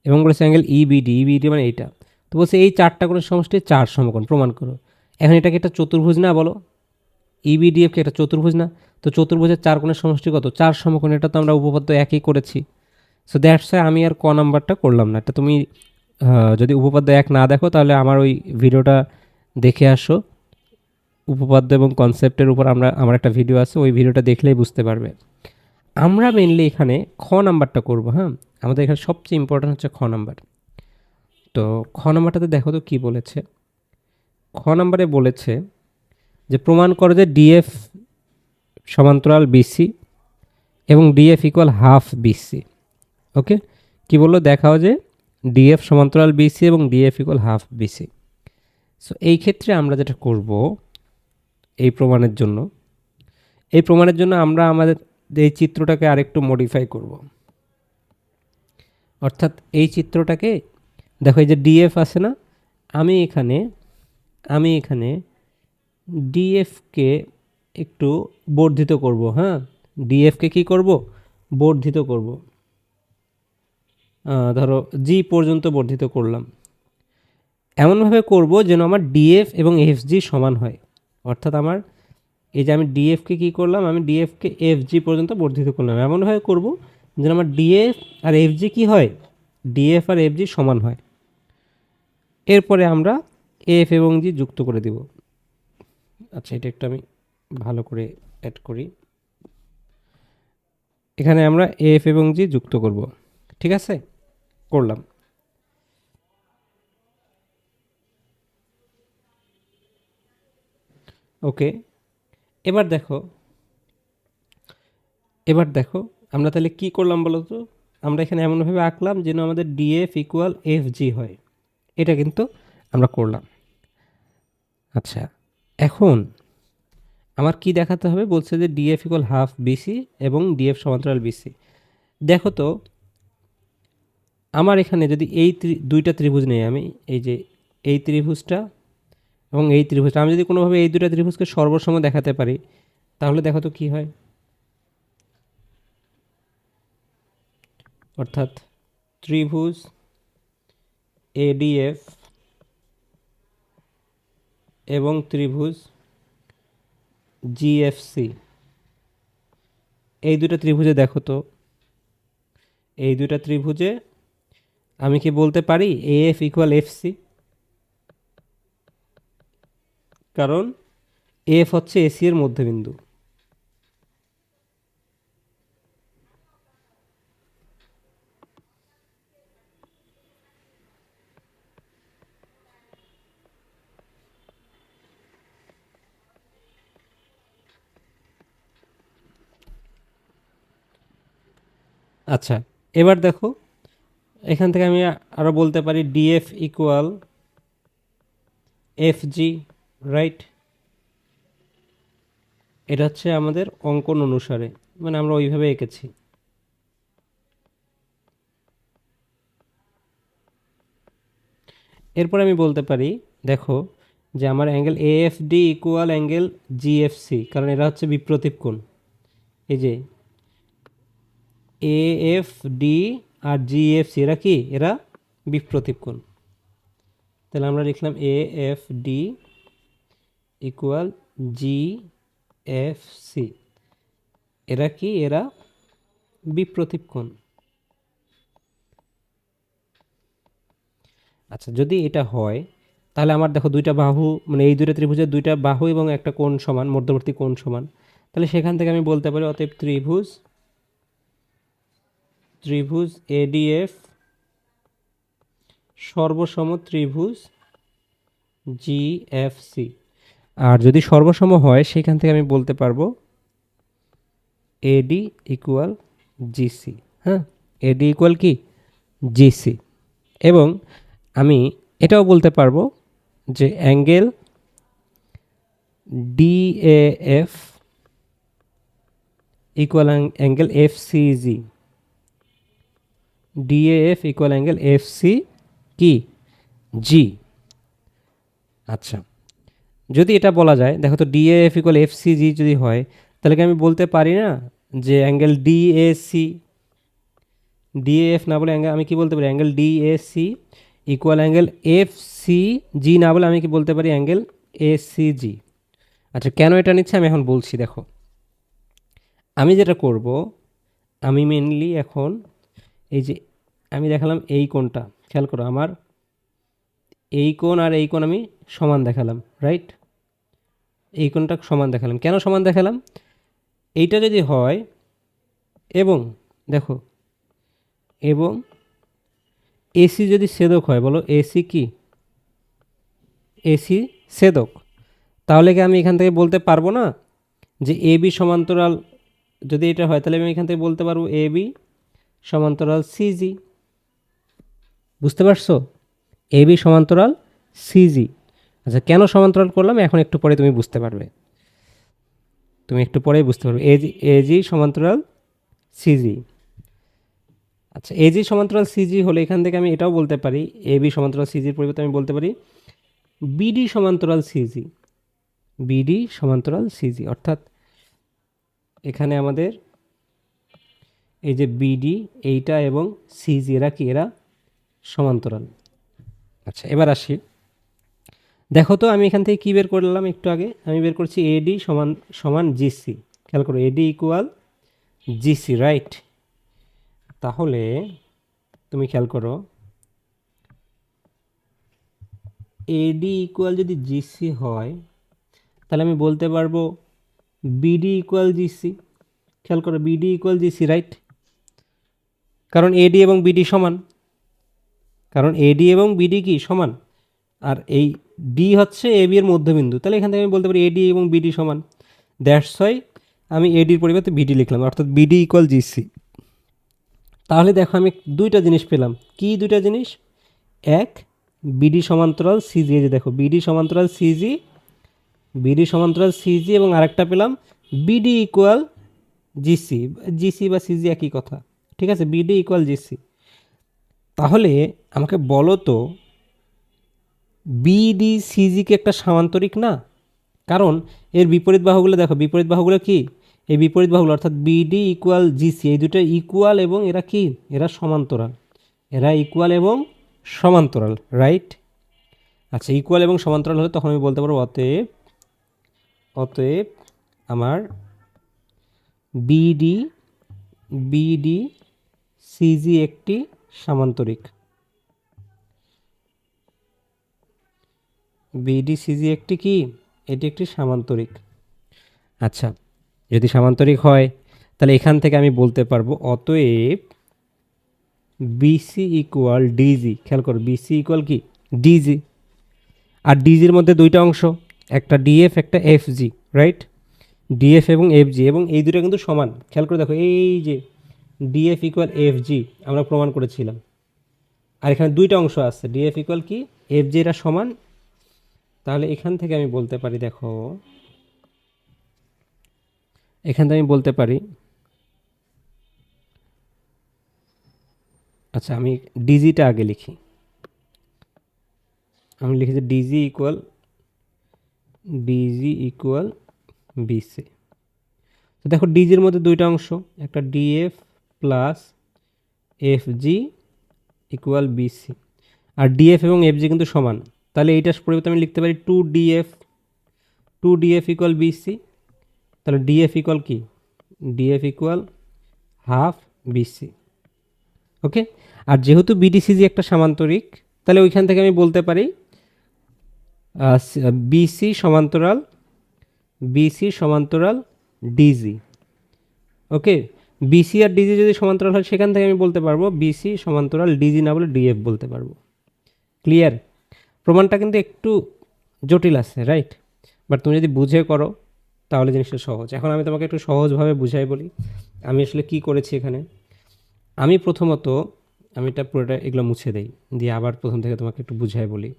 এবং বলেছে অ্যাঙ্গেল ইবিডি। ইবিডি মানে এইটা। তো বলছে এই চারটা কোণের সমষ্টি 4 সমকোণ, প্রমাণ করো। এখন এটাকে একটা চতুর্ভুজ না বলো? ইবিডিএফকে একটা চতুর্ভুজ না? তো চতুর্ভুজের 4 কোণের সমষ্টি কত? 4 সমকোণ। এটা তো আমরা উপপাদ্য একই করেছি। সো দ্যাটস ওয়াই আমি আর ক নাম্বারটা করলাম না। এটা তুমি যদি উপপাদ্য 1 না দেখো, তাহলে আমার ওই ভিডিওটা দেখে আসো, উপপাদ্য এবং কনসেপ্টের উপর আমার একটা ভিডিও আছে, ওই ভিডিওটা দেখলেই বুঝতে পারবে। আমরা মেনলি এখানে খ নাম্বারটা করব। হ্যাঁ, আমাদের এখানে সবচেয়ে ইম্পর্ট্যান্ট হচ্ছে খ নাম্বার। তো খ নাম্বারটাতে দেখো তো কি বলেছে। খ নাম্বারে বলেছে যে প্রমাণ করো যে ডিএফ সমান্তরাল বিসি এবং DF equal half BC. Okay, কি বললো, দেখাও যে ডিএফ সমান্তরাল বিসি এবং DF equal half BC. So এই ক্ষেত্রে আমরা যেটা করব, এই প্রমাণের জন্য আমরা আমাদের এই চিত্রটাকে আরেকটু মডিফাই করব। অর্থাৎ এই চিত্রটাকে দেখো, এই যে ডিএফ আছে না, আমি এখানে ডিএফকে একটু বর্ধিত করব। হ্যাঁ, ডিএফকে কি করব, বর্ধিত করব। ধরো জি পর্যন্ত বর্ধিত করলাম। এমনভাবে করব যেন আমার ডিএফ এবং এফজি সমান হয়। অর্থাৎ আমার এই যে আমি ডিএফকে কী করলাম, আমি ডিএফকে এফজি পর্যন্ত বর্ধিত করলাম। এমনভাবে করব যেন আমার ডিএফ আর এফজি কী হয়, ডিএফ আর এফজি সমান হয়। এরপরে আমরা এফ এবং জি যুক্ত করে দিব। আচ্ছা, এটা একটু আমি ভালো করে অ্যাড করি। এখানে আমরা এফ এবং জি যুক্ত করব। ঠিক আছে, করলাম। ওকে, এবার দেখো আমরা তাহলে কি করলাম বলো তো। আমরা এখানে এমনভাবে আঁকলাম যেন আমাদের ডিএফ ইকুয়াল এফ জি হয়। এটা কিন্তু আমরা করলাম। আচ্ছা, এখন আমার কি দেখাতে হবে, বলছে যে ডিএফ ইকুয়াল হাফ বিসি এবং ডিএফ সমান্তরাল বিসি। দেখো তো, আমার এখানে যদি এই দুইটা ত্রিভুজ নেই, আমি এই যে এই ত্রিভুজটা এবং এই ত্রিভুজটা, আমি যদি কোনোভাবে এই দুটো ত্রিভুজকে সর্বসম দেখাতে পারি, তাহলে দেখো তো কী হয়। অর্থাৎ ত্রিভুজ এডিএফ এবং ত্রিভুজ জিএফসি, এই দুটো ত্রিভুজে দেখো তো, এই দুটো ত্রিভুজে আমি কি বলতে পারি এএফ ইকুয়াল এফসি? কারণ এফ হচ্ছে এসি এর মধ্যবিন্দু। আচ্ছা, এবার দেখো, এখান থেকে আমি আরও বলতে পারি DF equal F G, right? এটা হচ্ছে আমাদের অঙ্কন অনুসারে, মানে আমরা ওইভাবে এঁকেছি। এরপর আমি বলতে পারি, দেখো যে আমার angle AFD equal angle GFC, কারণ এরা হচ্ছে বিপ্রতীপ কোণ। এই যে এএফডি আর জিএফসি এরা কি, এরা বিপ্রতীপ কোণ। তাহলে আমরা লিখলাম এএফডি ইকুয়াল জিএফসি, এরা কি, এরা বিপ্রতীপ কোণ। আচ্ছা, যদি এটা হয় তাহলে আমার দেখো দুইটা বাহু, মানে এই দুইটা ত্রিভুজের দুইটা বাহু এবং একটা কোণ সমান, মধ্যবর্তী কোণ সমান। তাহলে সেখান থেকে আমি বলতে পারি অতএব ত্রিভুজ এডিএফ সর্বসম ত্রিভুজ জিএফসি। আর যদি সর্বসম হয় সেখান থেকে আমি বলতে পারবো এডি ইকুয়াল জিসি। হ্যাঁ, এডি ইকুয়াল কি, জিসি। এবং আমি এটাও বলতে পারবো যে angle DAF equal angle FCG, DAF equal angle FC কি, জি। আচ্ছা, যদি এটা বলা যায়, দেখো তো ডিএএফ ইকুয়াল এফসিজি যদি হয়, তাহলে কি আমি বলতে পারি না যে অ্যাঙ্গেল ডিএসি, ডিএএফ না বলে অ্যাঙ্গেল আমি কি বলতে পারি, অ্যাঙ্গেল ডিএসি ইকুয়াল অ্যাঙ্গেল এফসিজি না বলে আমি কি বলতে পারি, অ্যাঙ্গেল এসিজি। আচ্ছা, কেন এটা নিচ্ছে আমি এখন বলছি। দেখো, আমি যেটা করব, আমি মেনলি এখন এই যে আমি দেখালাম এই কোণটা, খেয়াল করো, আমার এই কোণ আর এই কোণ আমি সমান দেখালাম, রাইট? এই কোণটা সমান দেখালাম। কেন সমান দেখালাম? এইটা যদি হয় এবং দেখো এবং এসি যদি ছেদক হয়, বলো এসি কি? এসি ছেদক, তাহলে কি আমি এখান থেকে বলতে পারবো না যে এ বি সমান্তরাল, যদি এটা হয় তাহলে আমি এখান থেকে বলতে পারবো এ বি সমান্তরাল সিজি। বুঝতে পারছো? এ বি সমান্তরাল সিজি। আচ্ছা, কেন সমান্তরাল করলাম এখন একটু পরে তুমি বুঝতে পারবে, তুমি একটু পরেই বুঝতে পারবে। এজি সমান্তরাল সিজি। আচ্ছা, এজি সমান্তরাল সিজি হলে এখান থেকে আমি এটাও বলতে পারি, এ বি সমান্তরাল সিজির পরিবর্তে আমি বলতে পারি বিডি সমান্তরাল সিজি। বিডি সমান্তরাল সিজি, অর্থাৎ এখানে আমাদের এই যে বিডি এইটা এবং সিজি এরা কি? এরা সমান্তরাল। আচ্ছা, এবার আসি, দেখো তো আমি এখান থেকে কী বের করলাম একটু আগে? আমি বের করছি এডি সমান সমান জিসি। খেয়াল করো, এডি ইকুয়াল জিসি, রাইট? তাহলে তুমি খেয়াল করো, এডি ইকুয়াল যদি জিসি হয় তাহলে আমি বলতে পারবো বিডি ইকুয়াল জিসি। খেয়াল করো, বিডি ইকুয়াল জিসি, রাইট? কারণ এডি এবং বিডি সমান, কারণ এডি এবং বিডি কি সমান, আর এই ডি হচ্ছে এ বি এর মধ্যবিন্দু, তাহলে এখান থেকে আমি বলতে পারি এডি এবং বিডি সমান। দ্যাটস ওয়াই আমি এডির পরিবর্তে বিডি লিখলাম, অর্থাৎ বিডি ইকুয়াল জিসি। তাহলে দেখো আমি দুইটা জিনিস পেলাম। কি দুইটা জিনিস? এক, বিডি সমান্তরাল সিজি, এই যে দেখো বিডি সমান্তরাল সিজি, বিডি সমান্তরাল সিজি, এবং আরেকটা পেলাম বিডি ইকুয়াল জিসি। জিসি বা সিজি একই কথা, ঠিক আছে? BD equal GC. তাহলে আমাকে বলো তো, বিডি সিজি কি একটা সামান্তরিক না? কারণ এর বিপরীত বাহুগুলো দেখো, বিপরীত বাহুগুলো কি? এই বিপরীত বাহুগুলো অর্থাৎ বিডি ইকুয়াল জিসি, এই দুটো ইকুয়াল এবং এরা কি? এরা সমান্তরাল। এরা ইকুয়াল এবং সমান্তরাল, রাইট? আচ্ছা, ইকুয়াল এবং সমান্তরাল হলে তখন আমি বলতে পারবো অতএব, অতএব আমার বিডি বিডি সিজি একটি সামান্তরিক। বিডি সিজি একটি কি? এটি একটি সামান্তরিক। আচ্ছা, যদি সামান্তরিক হয় তাহলে এখান থেকে আমি বলতে পারবো অতএব বিসি ইকুয়াল ডিজি। খেয়াল করো, বিসি ইকুয়াল কি? ডিজি। আর ডিজির মধ্যে দুইটা অংশ, একটা ডিএফ একটা এফজি, রাইট? ডিএফ এবং এফজি, এবং এই দুটো কিন্তু সমান। খেয়াল করে দেখো, এই যে ডিএফ ইকুয়াল এফজি আমরা প্রমাণ করেছিলাম, আর এখানে দুইটা অংশ আছে, ডিএফ ইকুয়াল কি? এফজি, এরা সমান। তাহলে এখান থেকে আমি বলতে পারি, দেখো এখান থেকে আমি বলতে পারি, আচ্ছা আমি ডিজিটা আগে লিখি। আমি লিখেছি ডিজি ইকুয়াল বিসি। তো দেখো ডিজির মধ্যে দুইটা অংশ, একটা DF plus FG equal BC, আর ডিএফ এবং এফজি কিন্তু সমান। তাহলে এইটার পরিবর্তে আমি লিখতে পারি টু ডিএফ ইকুয়াল বিসি। তাহলে ডিএফ ইকুয়াল কি? DF equal half BC. Okay, আর যেহেতু বিডিসিজি একটা সামান্তরিক, তাহলে ওইখান থেকে আমি বলতে পারি বিসি সমান্তরাল ডিজি। ওকে, বিসি আর ডিজি যদি সমান্তরাল হয় সেখান থেকে আমি বলতে পারবো বিসি সমান্তরাল ডিজি, না বলে ডিএফ বলতে পারবো। ক্লিয়ার? প্রমাণটা কিন্তু একটু জটিল আছে, রাইট? বাট তুমি যদি বুঝে করো তাহলে জিনিসটা সহজ। এখন আমি তোমাকে একটু সহজভাবে বুঝাই বলি আমি আসলে কি করেছি এখানে। আমি প্রথমত আমি এটা পুরোটা এগুলো মুছে দেই, দিয়ে আবার প্রথম থেকে তোমাকে একটু বুঝাই বলি।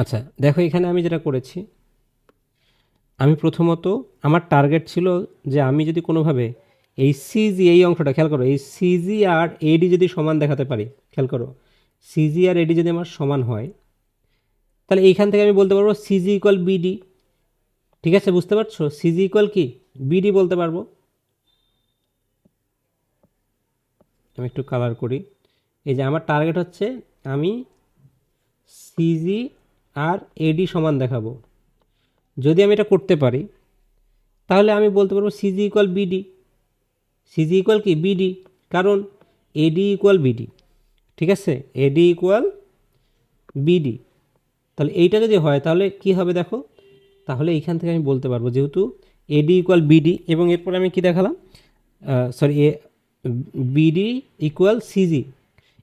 আচ্ছা দেখো, এখানে আমি যেটা করেছি, আমি প্রথমত আমার টার্গেট ছিল যে আমি যদি কোনোভাবে এই সিজি, এই অংশটা খেয়াল করো, এই সিজি আর এডি যদি সমান দেখাতে পারি, খেয়াল করো সিজি আর এডি যদি আমার সমান হয় তাহলে এইখান থেকে আমি বলতে পারবো সিজি ইকুয়াল বিডি। ঠিক আছে, বুঝতে পারছো? সিজি ইকুয়াল কি? বিডি বলতে পারবো। আমি একটু কালার করি। এই যে আমার টার্গেট হচ্ছে আমি সিজি আর এডি সমান দেখাবো। যদি আমি এটা করতে পারি তাহলে আমি বলতে পারবো CG equal BD. CG equal কি? বিডি, কারণ এডি ইকুয়াল বিডি। ঠিক আছে, এডি ইকুয়াল বিডি। তাহলে এইটা যদি হয় তাহলে কি হবে দেখো, তাহলে এইখান থেকে আমি বলতে পারবো যেহেতু এডি ইকুয়াল বিডি, এবং এরপরে আমি কি দেখালাম, সরি বিডি ইকুয়াল সিজি,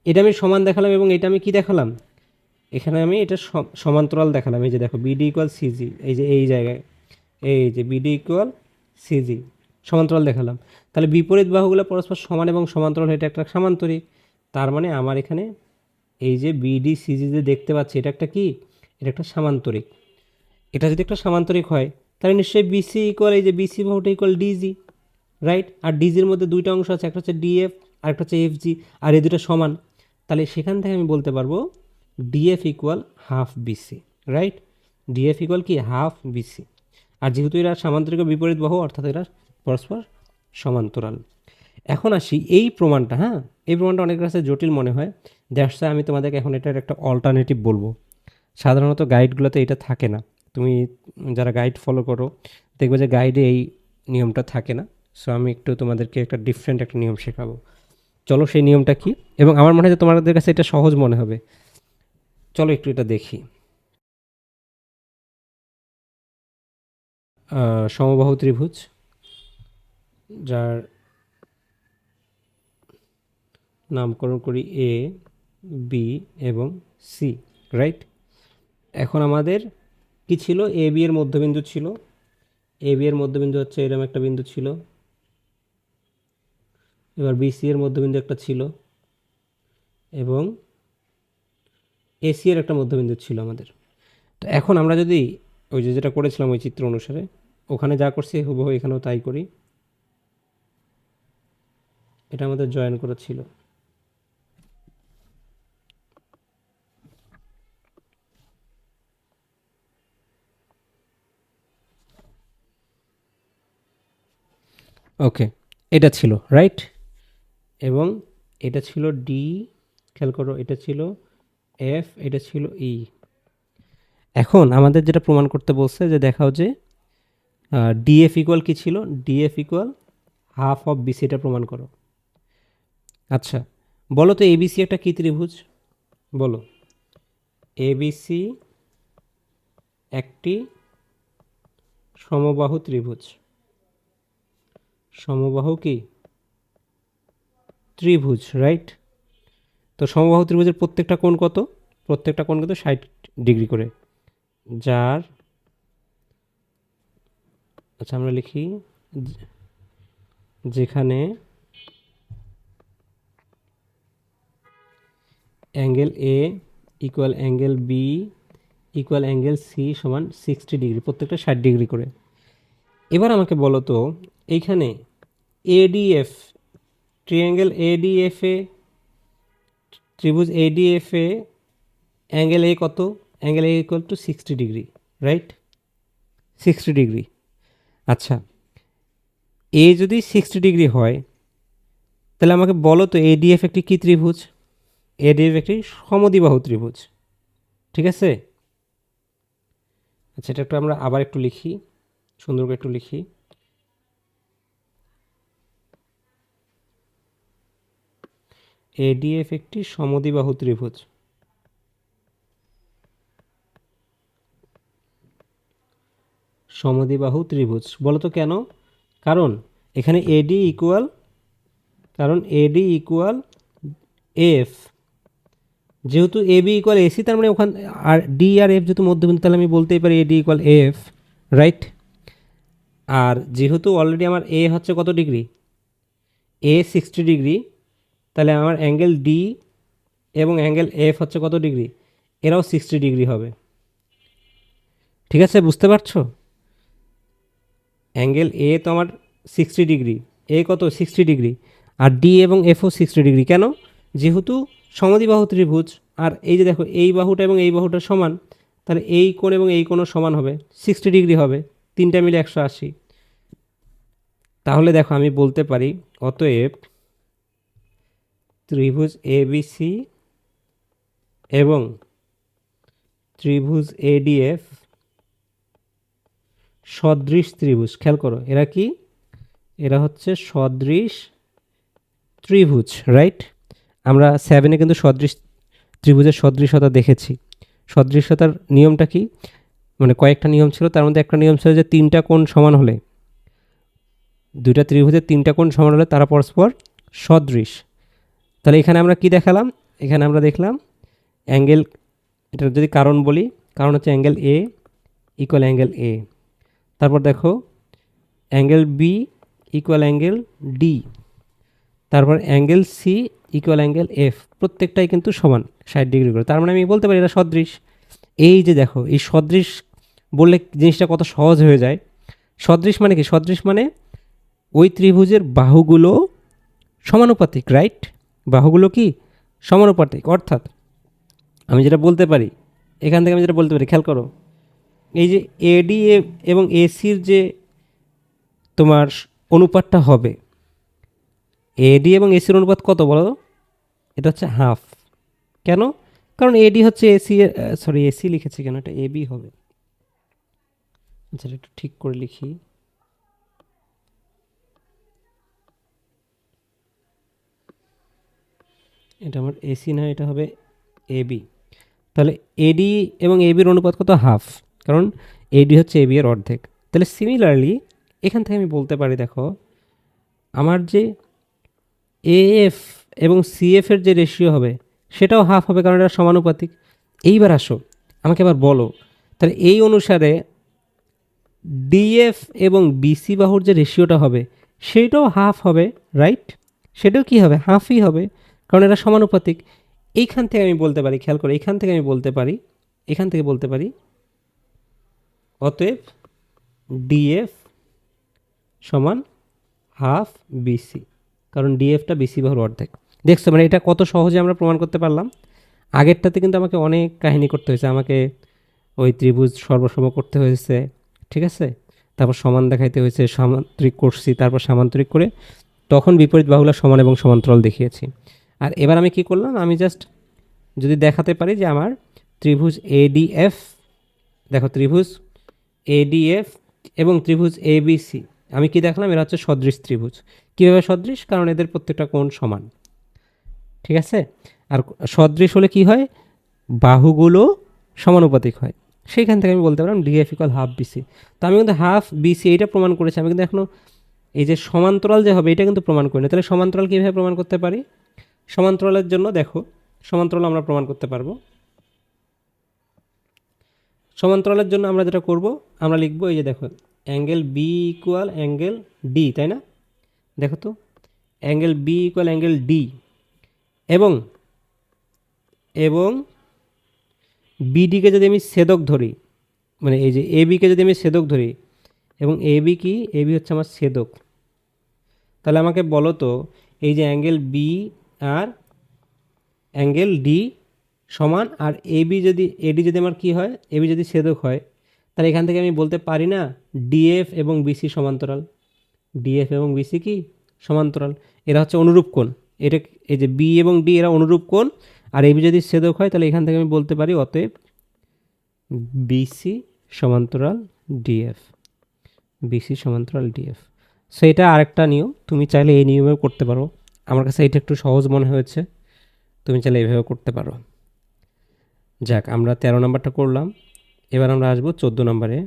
এটা আমি সমান দেখালাম, এবং এটা আমি কি দেখালাম, এখানে আমি এটা সমান্তরাল দেখালাম। এই যে দেখো বিডি ইকুয়াল সিজি, এই যে এই জায়গায় এই যে বিডি ইকুয়াল সিজি সমান্তরাল দেখালাম। তাহলে বিপরীত বাহুগুলো পরস্পর সমান এবং সমান্তরাল, এটা একটা সামান্তরিক। তার মানে আমার এখানে এই যে বিডি সিজি যে দেখতে পাচ্ছি, এটা একটা কি, এটা একটা সামান্তরিক। এটা যদি একটা সামান্তরিক হয় তাহলে নিশ্চয়ই বিসি ইকুয়াল, এই যে বিসি বাহুটা ইকুয়াল ডিজি, রাইট? আর ডিজির মধ্যে দুইটা অংশ আছে, একটা হচ্ছে ডিএফ আর একটা হচ্ছে এফজি, আর এই দুটো সমান। তাহলে সেখান থেকে আমি বলতে পারবো DF equal half BC, right? DF equal কি, হাফ বিসি। আর যেহেতু এরা সামান্তরিক বিপরীত বাহু, অর্থাৎ এরা পরস্পর সমান্তরাল। এখন আসি এই প্রমাণটা, হ্যাঁ, এই প্রমাণটা অনেক কাছে জটিল মনে হয়, দ্যাটস আমি তোমাদেরকে এখন এটার একটা অল্টারনেটিভ বলবো। সাধারণত গাইডগুলোতে এটা থাকে না, তুমি যারা গাইড ফলো করো দেখবে যে গাইডে এই নিয়মটা থাকে না। সো আমি একটু তোমাদেরকে একটা ডিফারেন্ট একটা নিয়ম শেখাবো। চলো সেই নিয়মটা কি, এবং আমার মনে হয় যে তোমাদের কাছে এটা সহজ মনে হবে। চলো একটু এটা দেখি। সমবাহু ত্রিভুজ যার নামকরণ করি এ, বি এবং সি, রাইট? এখন আমাদের কি ছিল, এ বি এর মধ্যবিন্দু ছিল, এ বি এর মধ্যবিন্দু হচ্ছে এরকম একটা বিন্দু ছিল, এবার বিসি এর মধ্যবিন্দু একটা ছিল, এবং এসি এর একটা মধ্যবিন্দু ছিল আমাদের। তো এখন আমরা যদি ওই যে যেটা করেছিলাম ওই চিত্র অনুসারে, ওখানে যা করছি হুবহু এখানেও তাই করি। এটা আমাদের জয়েন করা ছিল, ওকে, এটা ছিল, রাইট? এবং এটা ছিল ডি, খেয়াল করো, এটা ছিল এফ, এটা ছিল ই। এখন আমাদের যেটা প্রমাণ করতে বলছে যে দেখাও যে ডিএফ ইকুয়াল কী ছিল, DF equal half of BC, এটা প্রমাণ করো। আচ্ছা বলো তো এবিসি একটা কী ত্রিভুজ, বলো। এবিসি একটি সমবাহু ত্রিভুজ, সমবাহু কি ত্রিভুজ, রাইট? তো সমবাহু ত্রিভুজের প্রত্যেকটা কোণ কত, প্রত্যেকটা কোণ কত, 60 ডিগ্রি করে, যার, আচ্ছা আমরা লিখি যেখানে angle A equal angle B equal angle C সমান 60 ডিগ্রি, প্রত্যেকটা 60 ডিগ্রি করে। এবার আমাকে বলো তো এইখানে এডিএফ, ট্রিঅ্যাঙ্গেল এডিএফে, ত্রিভুজ এডিএফে অ্যাঙ্গেল এ কত, angle A equal to 60 degree, right? 60 degree. আচ্ছা এ যদি 60 ডিগ্রি হয় তাহলে আমাকে বলো তো এডিএফ একটি কী ত্রিভুজ, এডিএফ একটি সমদ্বিবাহু ত্রিভুজ, ঠিক আছে? আচ্ছা এটা একটু আমরা আবার একটু লিখি, সুন্দর করে একটু লিখি। এডিএফ একটি সমদ্বিবাহু ত্রিভুজ, সমদ্বিবাহু ত্রিভুজ। বলো তো কেন? কারণ এখানে এডি ইকুয়াল, কারণ এডি ইকুয়াল এফ, যেহেতু এ বি ইকুয়াল এসি, তার মানে ওখান আর ডি আর এফ যেহেতু মধ্যবিন্দু, তাহলে আমি বলতেই পারি এডি ইকুয়াল এফ, রাইট? আর যেহেতু অলরেডি আমার এ হচ্ছে কত ডিগ্রি, এ 60 ডিগ্রি, তাহলে আমার অ্যাঙ্গেল ডি এবং অ্যাঙ্গেল এফ হচ্ছে কত ডিগ্রি, এরাও 60 ডিগ্রি হবে, ঠিক আছে? বুঝতে পারছো? অ্যাঙ্গেল এ তো আমার 60 ডিগ্রি, এ কত 60 ডিগ্রি, আর ডি এবং এফও 60 ডিগ্রি। কেন? যেহেতু সমদ্বিবাহু ত্রিভুজ, আর এই যে দেখো এই বাহুটা এবং এই বাহুটা সমান, তাহলে এই কোণ এবং এই কোণও সমান হবে, 60 ডিগ্রি হবে, তিনটা মিলে 180। তাহলে দেখো আমি বলতে পারি অতএব ত্রিভুজ এবিসি এবং ত্রিভুজ এডিএফ সদৃশ ত্রিভুজ। খেয়াল করো এরা কি, এরা হচ্ছে সদৃশ ত্রিভুজ, রাইট? আমরা 7-এ কিন্তু সদৃশ ত্রিভুজের সদৃশতা দেখেছি, সদৃশ্যতার নিয়মটা কি, মানে কয়েকটা নিয়ম ছিল, তার মধ্যে একটা নিয়ম ছিল যে তিনটা কোণ সমান হলে, দুইটা ত্রিভুজের তিনটা কোণ সমান হলে তারা পরস্পর সদৃশ। তাহলে এখানে আমরা কি দেখালাম, এখানে আমরা দেখলাম অ্যাঙ্গেল, এটার যদি কারণ বলি, কারণ হচ্ছে angle A equal angle A, তারপর দেখো angle B equal angle D, তারপর angle C equal angle F, প্রত্যেকটাই কিন্তু সমান 60 ডিগ্রি করে। তার মানে আমি বলতে পারি এটা সদৃশ। এই যে দেখো, এই সদৃশ বললে জিনিসটা কত সহজ হয়ে যায়। সদৃশ মানে কি, সদৃশ মানে ওই ত্রিভুজের বাহুগুলো সমানুপাতিক, রাইট? বাহুগুলো কি সমানুপাতিক, অর্থাৎ আমি যেটা বলতে পারি, এখান থেকে আমি যেটা বলতে পারি, খেয়াল করো, এই যে এডি এবং এসির যে তোমার অনুপাতটা হবে, এডি এবং এসির অনুপাত কত বলো? এটা হচ্ছে হাফ। কেন? কারণ এডি হচ্ছে এসি, সরি এসি লিখেছি কেন, এটা এবি হবে। আচ্ছা একটু ঠিক করে লিখি, এটা আমার এসি না, এটা হবে এবি। তাহলে এডি এবং এবির অনুপাত কত? হাফ, কারণ এডি হচ্ছে এবি এর অর্ধেক। তাহলে সিমিলারলি এখান থেকে আমি বলতে পারি, দেখো আমার যে এএফ এবং সিএফ এর যে রেশিও হবে সেটাও হাফ হবে, কারণ এটা সমানুপাতিক। এইবার আসো, আমাকে এবার বলো, তাহলে এই অনুসারে ডিএফ এবং বিসি বাহুর যে রেশিওটা হবে সেটাও হাফ হবে, রাইট? সেটাও কি হবে? হাফই হবে, কারণ এটা সমানুপাতিক। এইখান থেকে আমি বলতে পারি, খেয়াল করে, এইখান থেকে আমি বলতে পারি, এখান থেকে বলতে পারি অতএব ডিএফ সমান হাফ বিসি, কারণ ডিএফটা বিসি বাহুর অর্ধেক। দেখছো মানে এটা কত সহজে আমরা প্রমাণ করতে পারলাম। আগেরটাতে কিন্তু আমাকে অনেক কাহিনী করতে হয়েছে, আমাকে ওই ত্রিভুজ সর্বসম করতে হয়েছে, ঠিক আছে, তারপর সমান দেখাইতে হয়েছে, সামান্তরিক করছি, তারপর সামান্তরিক করে তখন বিপরীত বাহুগুলো সমান এবং সমান্তরাল দেখিয়েছি। আর এবার আমি কি করলাম, আমি জাস্ট যদি দেখাতে পারি যে আমার ত্রিভুজ এডিএফ, দেখো ত্রিভুজ এডিএফ এবং ত্রিভুজ এবিসি, আমি কি দেখলাম, এরা হচ্ছে সদৃশ ত্রিভুজ। কীভাবে সদৃশ? কারণ এদের প্রত্যেকটা কোণ সমান, ঠিক আছে। আর সদৃশ হলে কি হয়, বাহুগুলো সমানুপাতিক হয়। সেইখান থেকে আমি বলতে পারলাম ডিএফ ইকুয়াল হাফ বিসি। তো আমি কিন্তু হাফ বিসি এইটা প্রমাণ করেছি, আমি কিন্তু এখনও এই যে সমান্তরাল যে হবে এটা কিন্তু প্রমাণ করি না। তাহলে সমান্তরাল কীভাবে প্রমাণ করতে পারি? সমান্তরালের জন্য দেখো, সমান্তরাল আমরা প্রমাণ করতে পারবো। সমান্তরালের জন্য আমরা যেটা করব, আমরা লিখবো এই যে দেখো angle B equal angle D, তাই না? দেখো তো angle B equal angle D, এবং এবং বিডিকে যদি আমি ছেদক ধরি, মানে এই যে এবিকে যদি আমি ছেদক ধরি, এবং এবি কি, এবি হচ্ছে আমার ছেদক, তাহলে আমাকে বলো তো এই যে অ্যাঙ্গেল বি আর অ্যাঙ্গেল ডি সমান, আর এবি যদি, এডি যদি আমার কি হয়, এবি যদি ছেদক হয়, তাহলে এখান থেকে আমি বলতে পারি না ডিএফ এবং বিসি সমান্তরাল? ডিএফ এবং বিসি কি সমান্তরাল? এরা হচ্ছে অনুরূপ কোণ। এটা এই যে বি এবং ডি এরা অনুরূপ কোণ, আর এবি যদি ছেদক হয় তাহলে এখান থেকে আমি বলতে পারি অতএব বিসি সমান্তরাল ডিএফ, বিসি সমান্তরাল ডিএফ। সো এটা আরেকটা নিয়ম, তুমি চাইলে এই নিয়মেও করতে পারো। আমার কাছে এটা একটু সহজ মনে হয়েছে, তুমি চাইলে এইভাবে করতে পারো। যাক, আমরা 13 নম্বরটা করলাম, এবার আমরা আসবো 14 নম্বরে।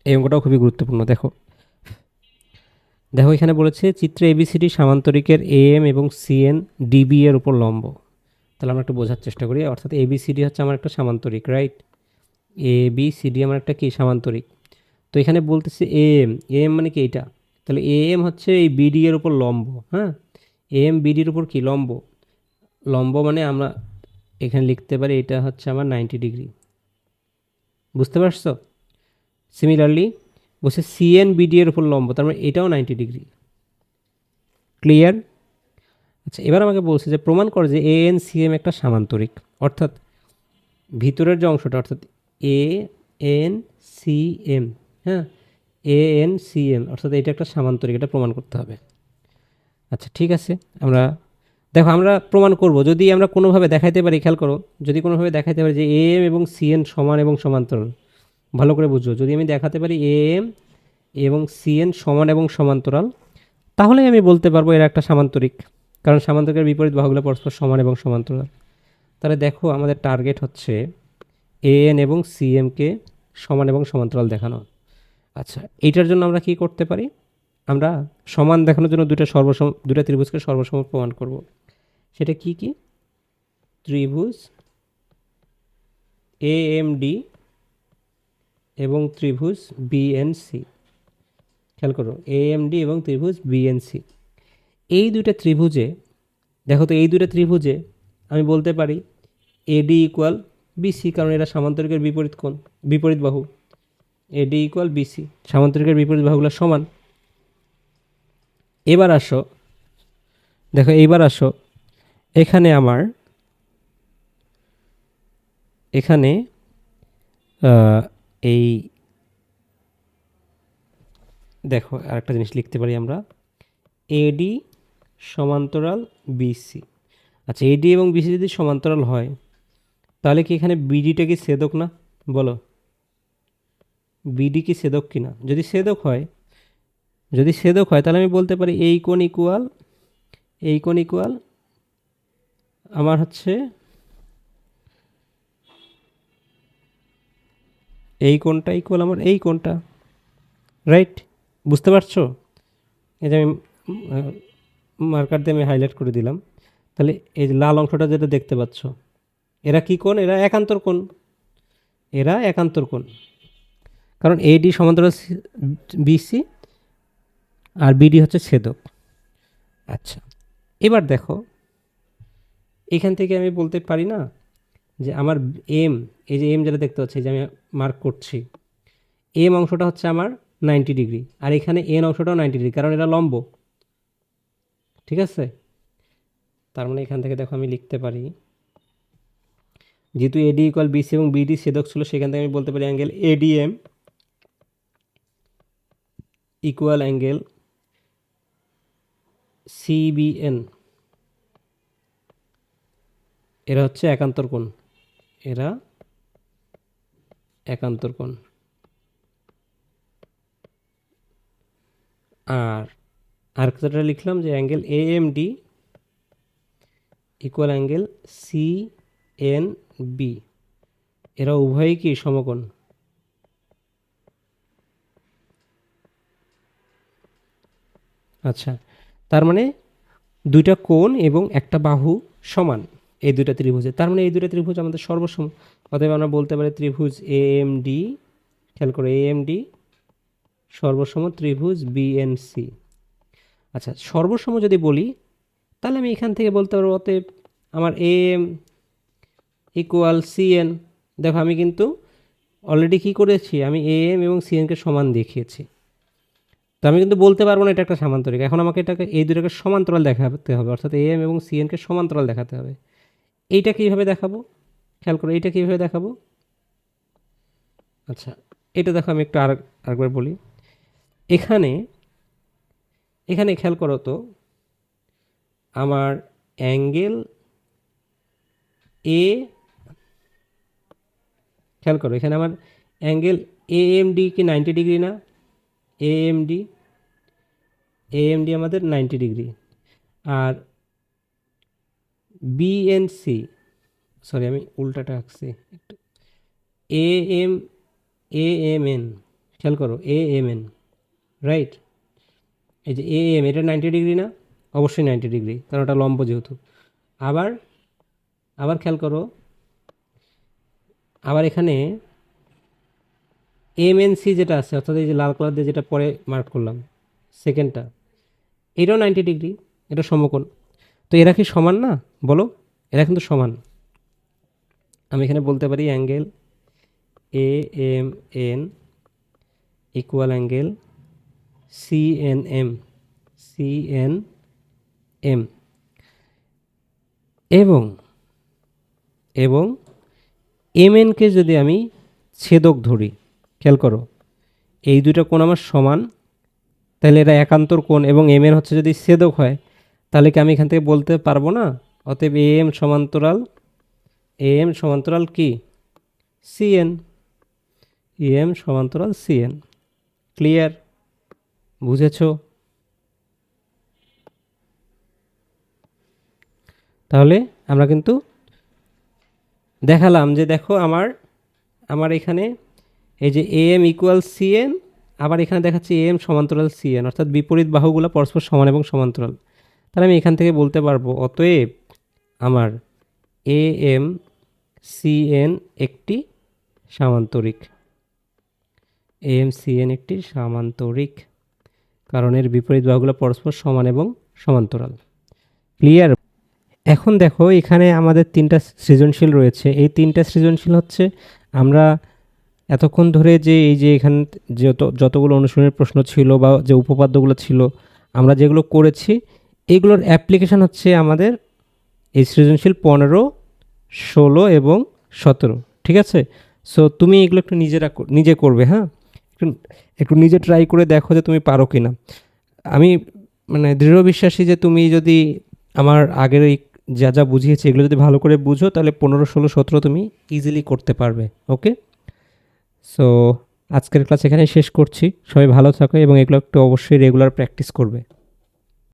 এই অঙ্কটাও খুবই গুরুত্বপূর্ণ। দেখো দেখো এখানে বলেছে চিত্রে এবিসিডি সামান্তরিকের এএম এবং সিএন ডিবি এর উপর লম্ব। তাহলে আমরা একটু বোঝার চেষ্টা করি, অর্থাৎ এবিসিডি হচ্ছে আমার একটা সামান্তরিক, রাইট? এবিসিডি আমার একটা কি সামান্তরিক। তো এখানে বলতেছে এএম, এএম মানে কি এইটা, তাহলে এএম হচ্ছে এই বিডি এর উপর লম্ব। হ্যাঁ, এএম বিডির উপর কি লম্ব, লম্ব মানে আমরা এখানে লিখতে পারি এটা হচ্ছে আমার 90 ডিগ্রি, বুঝতে পারছো? সিমিলারলি বলছে সিএন বিডি এর উপর লম্ব, তার মানে এটাও 90 ডিগ্রি। ক্লিয়ার? আচ্ছা, এবার আমাকে বলছে যে প্রমাণ করে যে এ এন সি এম একটা সামান্তরিক, অর্থাৎ ভিতরের যে অংশটা, অর্থাৎ এ এন সি এম, হ্যাঁ, এ এন সি এম, অর্থাৎ এটা একটা সামান্তরিক, এটা প্রমাণ করতে হবে। আচ্ছা ঠিক আছে, আমরা দেখো আমরা প্রমাণ করব যদি আমরা কোনোভাবে দেখাইতে পারি, খেয়াল করো, যদি কোনোভাবে দেখাইতে পারি যে এ এম এবং সি এন সমান এবং সমান্তরাল, ভালো করে বুঝো, যদি আমি দেখাতে পারি এ এম এবং সি এন সমান এবং সমান্তরাল, তাহলে আমি বলতে পারবো এরা একটা সামান্তরিক, কারণ সামান্তরিকের বিপরীত বাহুগুলো পরস্পর সমান এবং সমান্তরাল। তাহলে দেখো আমাদের টার্গেট হচ্ছে এ এন এবং সি এমকে সমান এবং সমান্তরাল দেখানো। আচ্ছা, এইটার জন্য আমরা কি করতে পারি? আমরা সমান দেখানোর জন্য দুটা ত্রিভুজকে সর্বসম প্রমাণ করব। সেটা কি কি? ত্রিভুজ এ এম ডি এবং ত্রিভুজ বিএনসি। খেয়াল করো, এ এম ডি এবং ত্রিভুজ বিএনসি, এই দুইটা ত্রিভুজে দেখো তো, এই দুইটা ত্রিভুজে আমি বলতে পারি এডি ইকুয়াল বিসি, কারণ এরা সামান্তরিকের বিপরীত বাহু। এডি ইকুয়াল বিসি, সামান্তরিকের বিপরীত বাহুগুলো সমান। এবার আসো, দেখো এইবার আসো, এখানে আমার এখানে এই দেখো আরেকটা জিনিস লিখতে পারি আমরা, এডি সমান্তরাল বিসি। আচ্ছা, এডি এবং বিসি যদি সমান্তরাল হয় তাহলে কি এখানে বিডিটা কি ছেদক না? বলো, বিডি কি ছেদক কিনা? যদি ছেদক হয় তাহলে আমি বলতে পারি এই কোণ ইকুয়াল আমার হচ্ছে এই কোণটা ইকুয়াল আমার এই কোণটা, রাইট? বুঝতে পারছো? এই যে আমি মার্কার দিয়ে আমি হাইলাইট করে দিলাম। তাহলে এই যে লাল অংশটা যেটা দেখতে পাচ্ছ, এরা কি কোণ? এরা একান্তর কোণ, কারণ এডি সমান্তরাল বিসি আর বিডি হচ্ছে ছেদক। আচ্ছা, এবার দেখো এখান থেকে আমি বলতে পারি না যে আমার এম, এই যে এম যেটা দেখতে পাচ্ছি, যে আমি মার্ক করছি, এম অংশটা হচ্ছে আমার 90 ডিগ্রি, আর এখানে এন অংশটাও 90 ডিগ্রি, কারণ এটা লম্ব। ঠিক আছে? তার মানে এখান থেকে দেখো আমি লিখতে পারি, যেহেতু এডি ইকুয়াল বিসি এবং বিডি ছেদক ছিল, সেখান থেকে আমি বলতে পারি angle ADM equal angle CBN. এরা হচ্ছে একান্তর কোণ, আর আরেকটা লিখলাম যে angle AMD equal angle CNB, এরা উভয়ই কি সমকোণ। আচ্ছা, তার মানে দুইটা কোণ এবং একটা বাহু সমান এই দুইটা ত্রিভুজে, তার মানে এই দুইটা ত্রিভুজ আমাদের সর্বসম। অতএব আমরা বলতে পারি ত্রিভুজ এএমডি, খেয়াল করে, এএমডি সর্বসম ত্রিভুজ বিএনসি। আচ্ছা, সর্বসম যদি বলি তাহলে আমি এখান থেকে বলতে পারবো অতএব আমার এএম ইকুয়াল সিএন। দেখো আমি কিন্তু অলরেডি কী করেছি, আমি এএম এবং সিএনকে সমান দেখিয়েছি। তো আমি কিন্তু বলতে পারবো না এটা একটা সামান্তরিক। এখন আমাকে এই দুটোকে সমান্তরাল দেখাতে হবে, অর্থাৎ এএম এবং সিএনকে সমান্তরাল দেখাতে হবে। এইটা কীভাবে দেখাবো? খেয়াল করো, এইটা কীভাবে দেখাবো? আচ্ছা, এটা দেখো আমি একটু আরেকবার বলি। এখানে খেয়াল করো তো, আমার অ্যাঙ্গেল এ, খেয়াল করো এখানে আমার অ্যাঙ্গেল এএমডি কি 90 ডিগ্রি না? এএমডি আমাদের 90 ডিগ্রি, আর বিএনসি, সরি আমি উল্টাটা আঁকছি একটু, এএমএন, খেয়াল করো এএমএন, রাইট? এই যে এএম, এটা 90 ডিগ্রি না? অবশ্যই 90 ডিগ্রি, কারণ ওটা লম্ব যেহেতু। আবার খেয়াল করো, আবার এখানে এমএনসি যেটা আছে, অর্থাৎ এই যে লাল কালার দিয়ে যেটা পরে মার্ক করলাম সেকেন্ডটা, এটাও 90 ডিগ্রি, এটা সমকোণ। তো এরা কি সমান না? বলো, এরা কিন্তু সমান। আমি এখানে বলতে পারি angle A M N equal angle CNM এবং এমএনকে যদি আমি ছেদক ধরি, খেয়াল করো এই দুটো কোণ আমার সমান, তাহলে এরা একান্তর কোণ, এবং এমএন হচ্ছে যদি ছেদক হয়, তাহলে কি আমি এখান থেকে বলতে পারবো না অতএব এএম সমান্তরাল কি সিএন, এএম সমান্তরাল সিএন। ক্লিয়ার? বুঝেছো? তাহলে আমরা কিন্তু দেখালাম যে দেখো আমার আমার এখানে এই যে A M equal C N, আবার এখানে দেখাচ্ছে এ এম সমান্তরাল সি এন, অর্থাৎ বিপরীত বাহুগুলো পরস্পর সমান এবং সমান্তরাল। তাহলে আমি এখান থেকে বলতে পারবো অতএব আমার এ এম সি এন একটি সামান্তরিক। এ এম সি এন একটি সামান্তরিক, কারণ এর বিপরীত বাহুগুলো পরস্পর সমান এবং সমান্তরাল। ক্লিয়ার? এখন দেখো এখানে আমাদের তিনটা সৃজনশীল রয়েছে। এই তিনটা সৃজনশীল হচ্ছে আমরা এতক্ষণ ধরে যে এই যে এখানে যতগুলো অনুশীলনের প্রশ্ন ছিল বা যে উপপাদ্যগুলো ছিল আমরা যেগুলো করেছি, এইগুলোর অ্যাপ্লিকেশান হচ্ছে আমাদের এই সৃজনশীল 15, 16 এবং 17। ঠিক আছে? সো তুমি এগুলো একটু নিজে করবে, হ্যাঁ? একটু একটু নিজে ট্রাই করে দেখো যে তুমি পারো কি না। আমি মানে দৃঢ় বিশ্বাসী যে তুমি যদি আমার আগের এই যা যা বুঝিয়েছি এগুলো যদি ভালো করে বুঝো, তাহলে 15, 16, 17 তুমি ইজিলি করতে পারবে। ওকে? সো আজকের ক্লাস এখানেই শেষ করছি। সবাই ভালো থাকো এবং এগুলো একটু অবশ্যই রেগুলার প্র্যাকটিস করবে।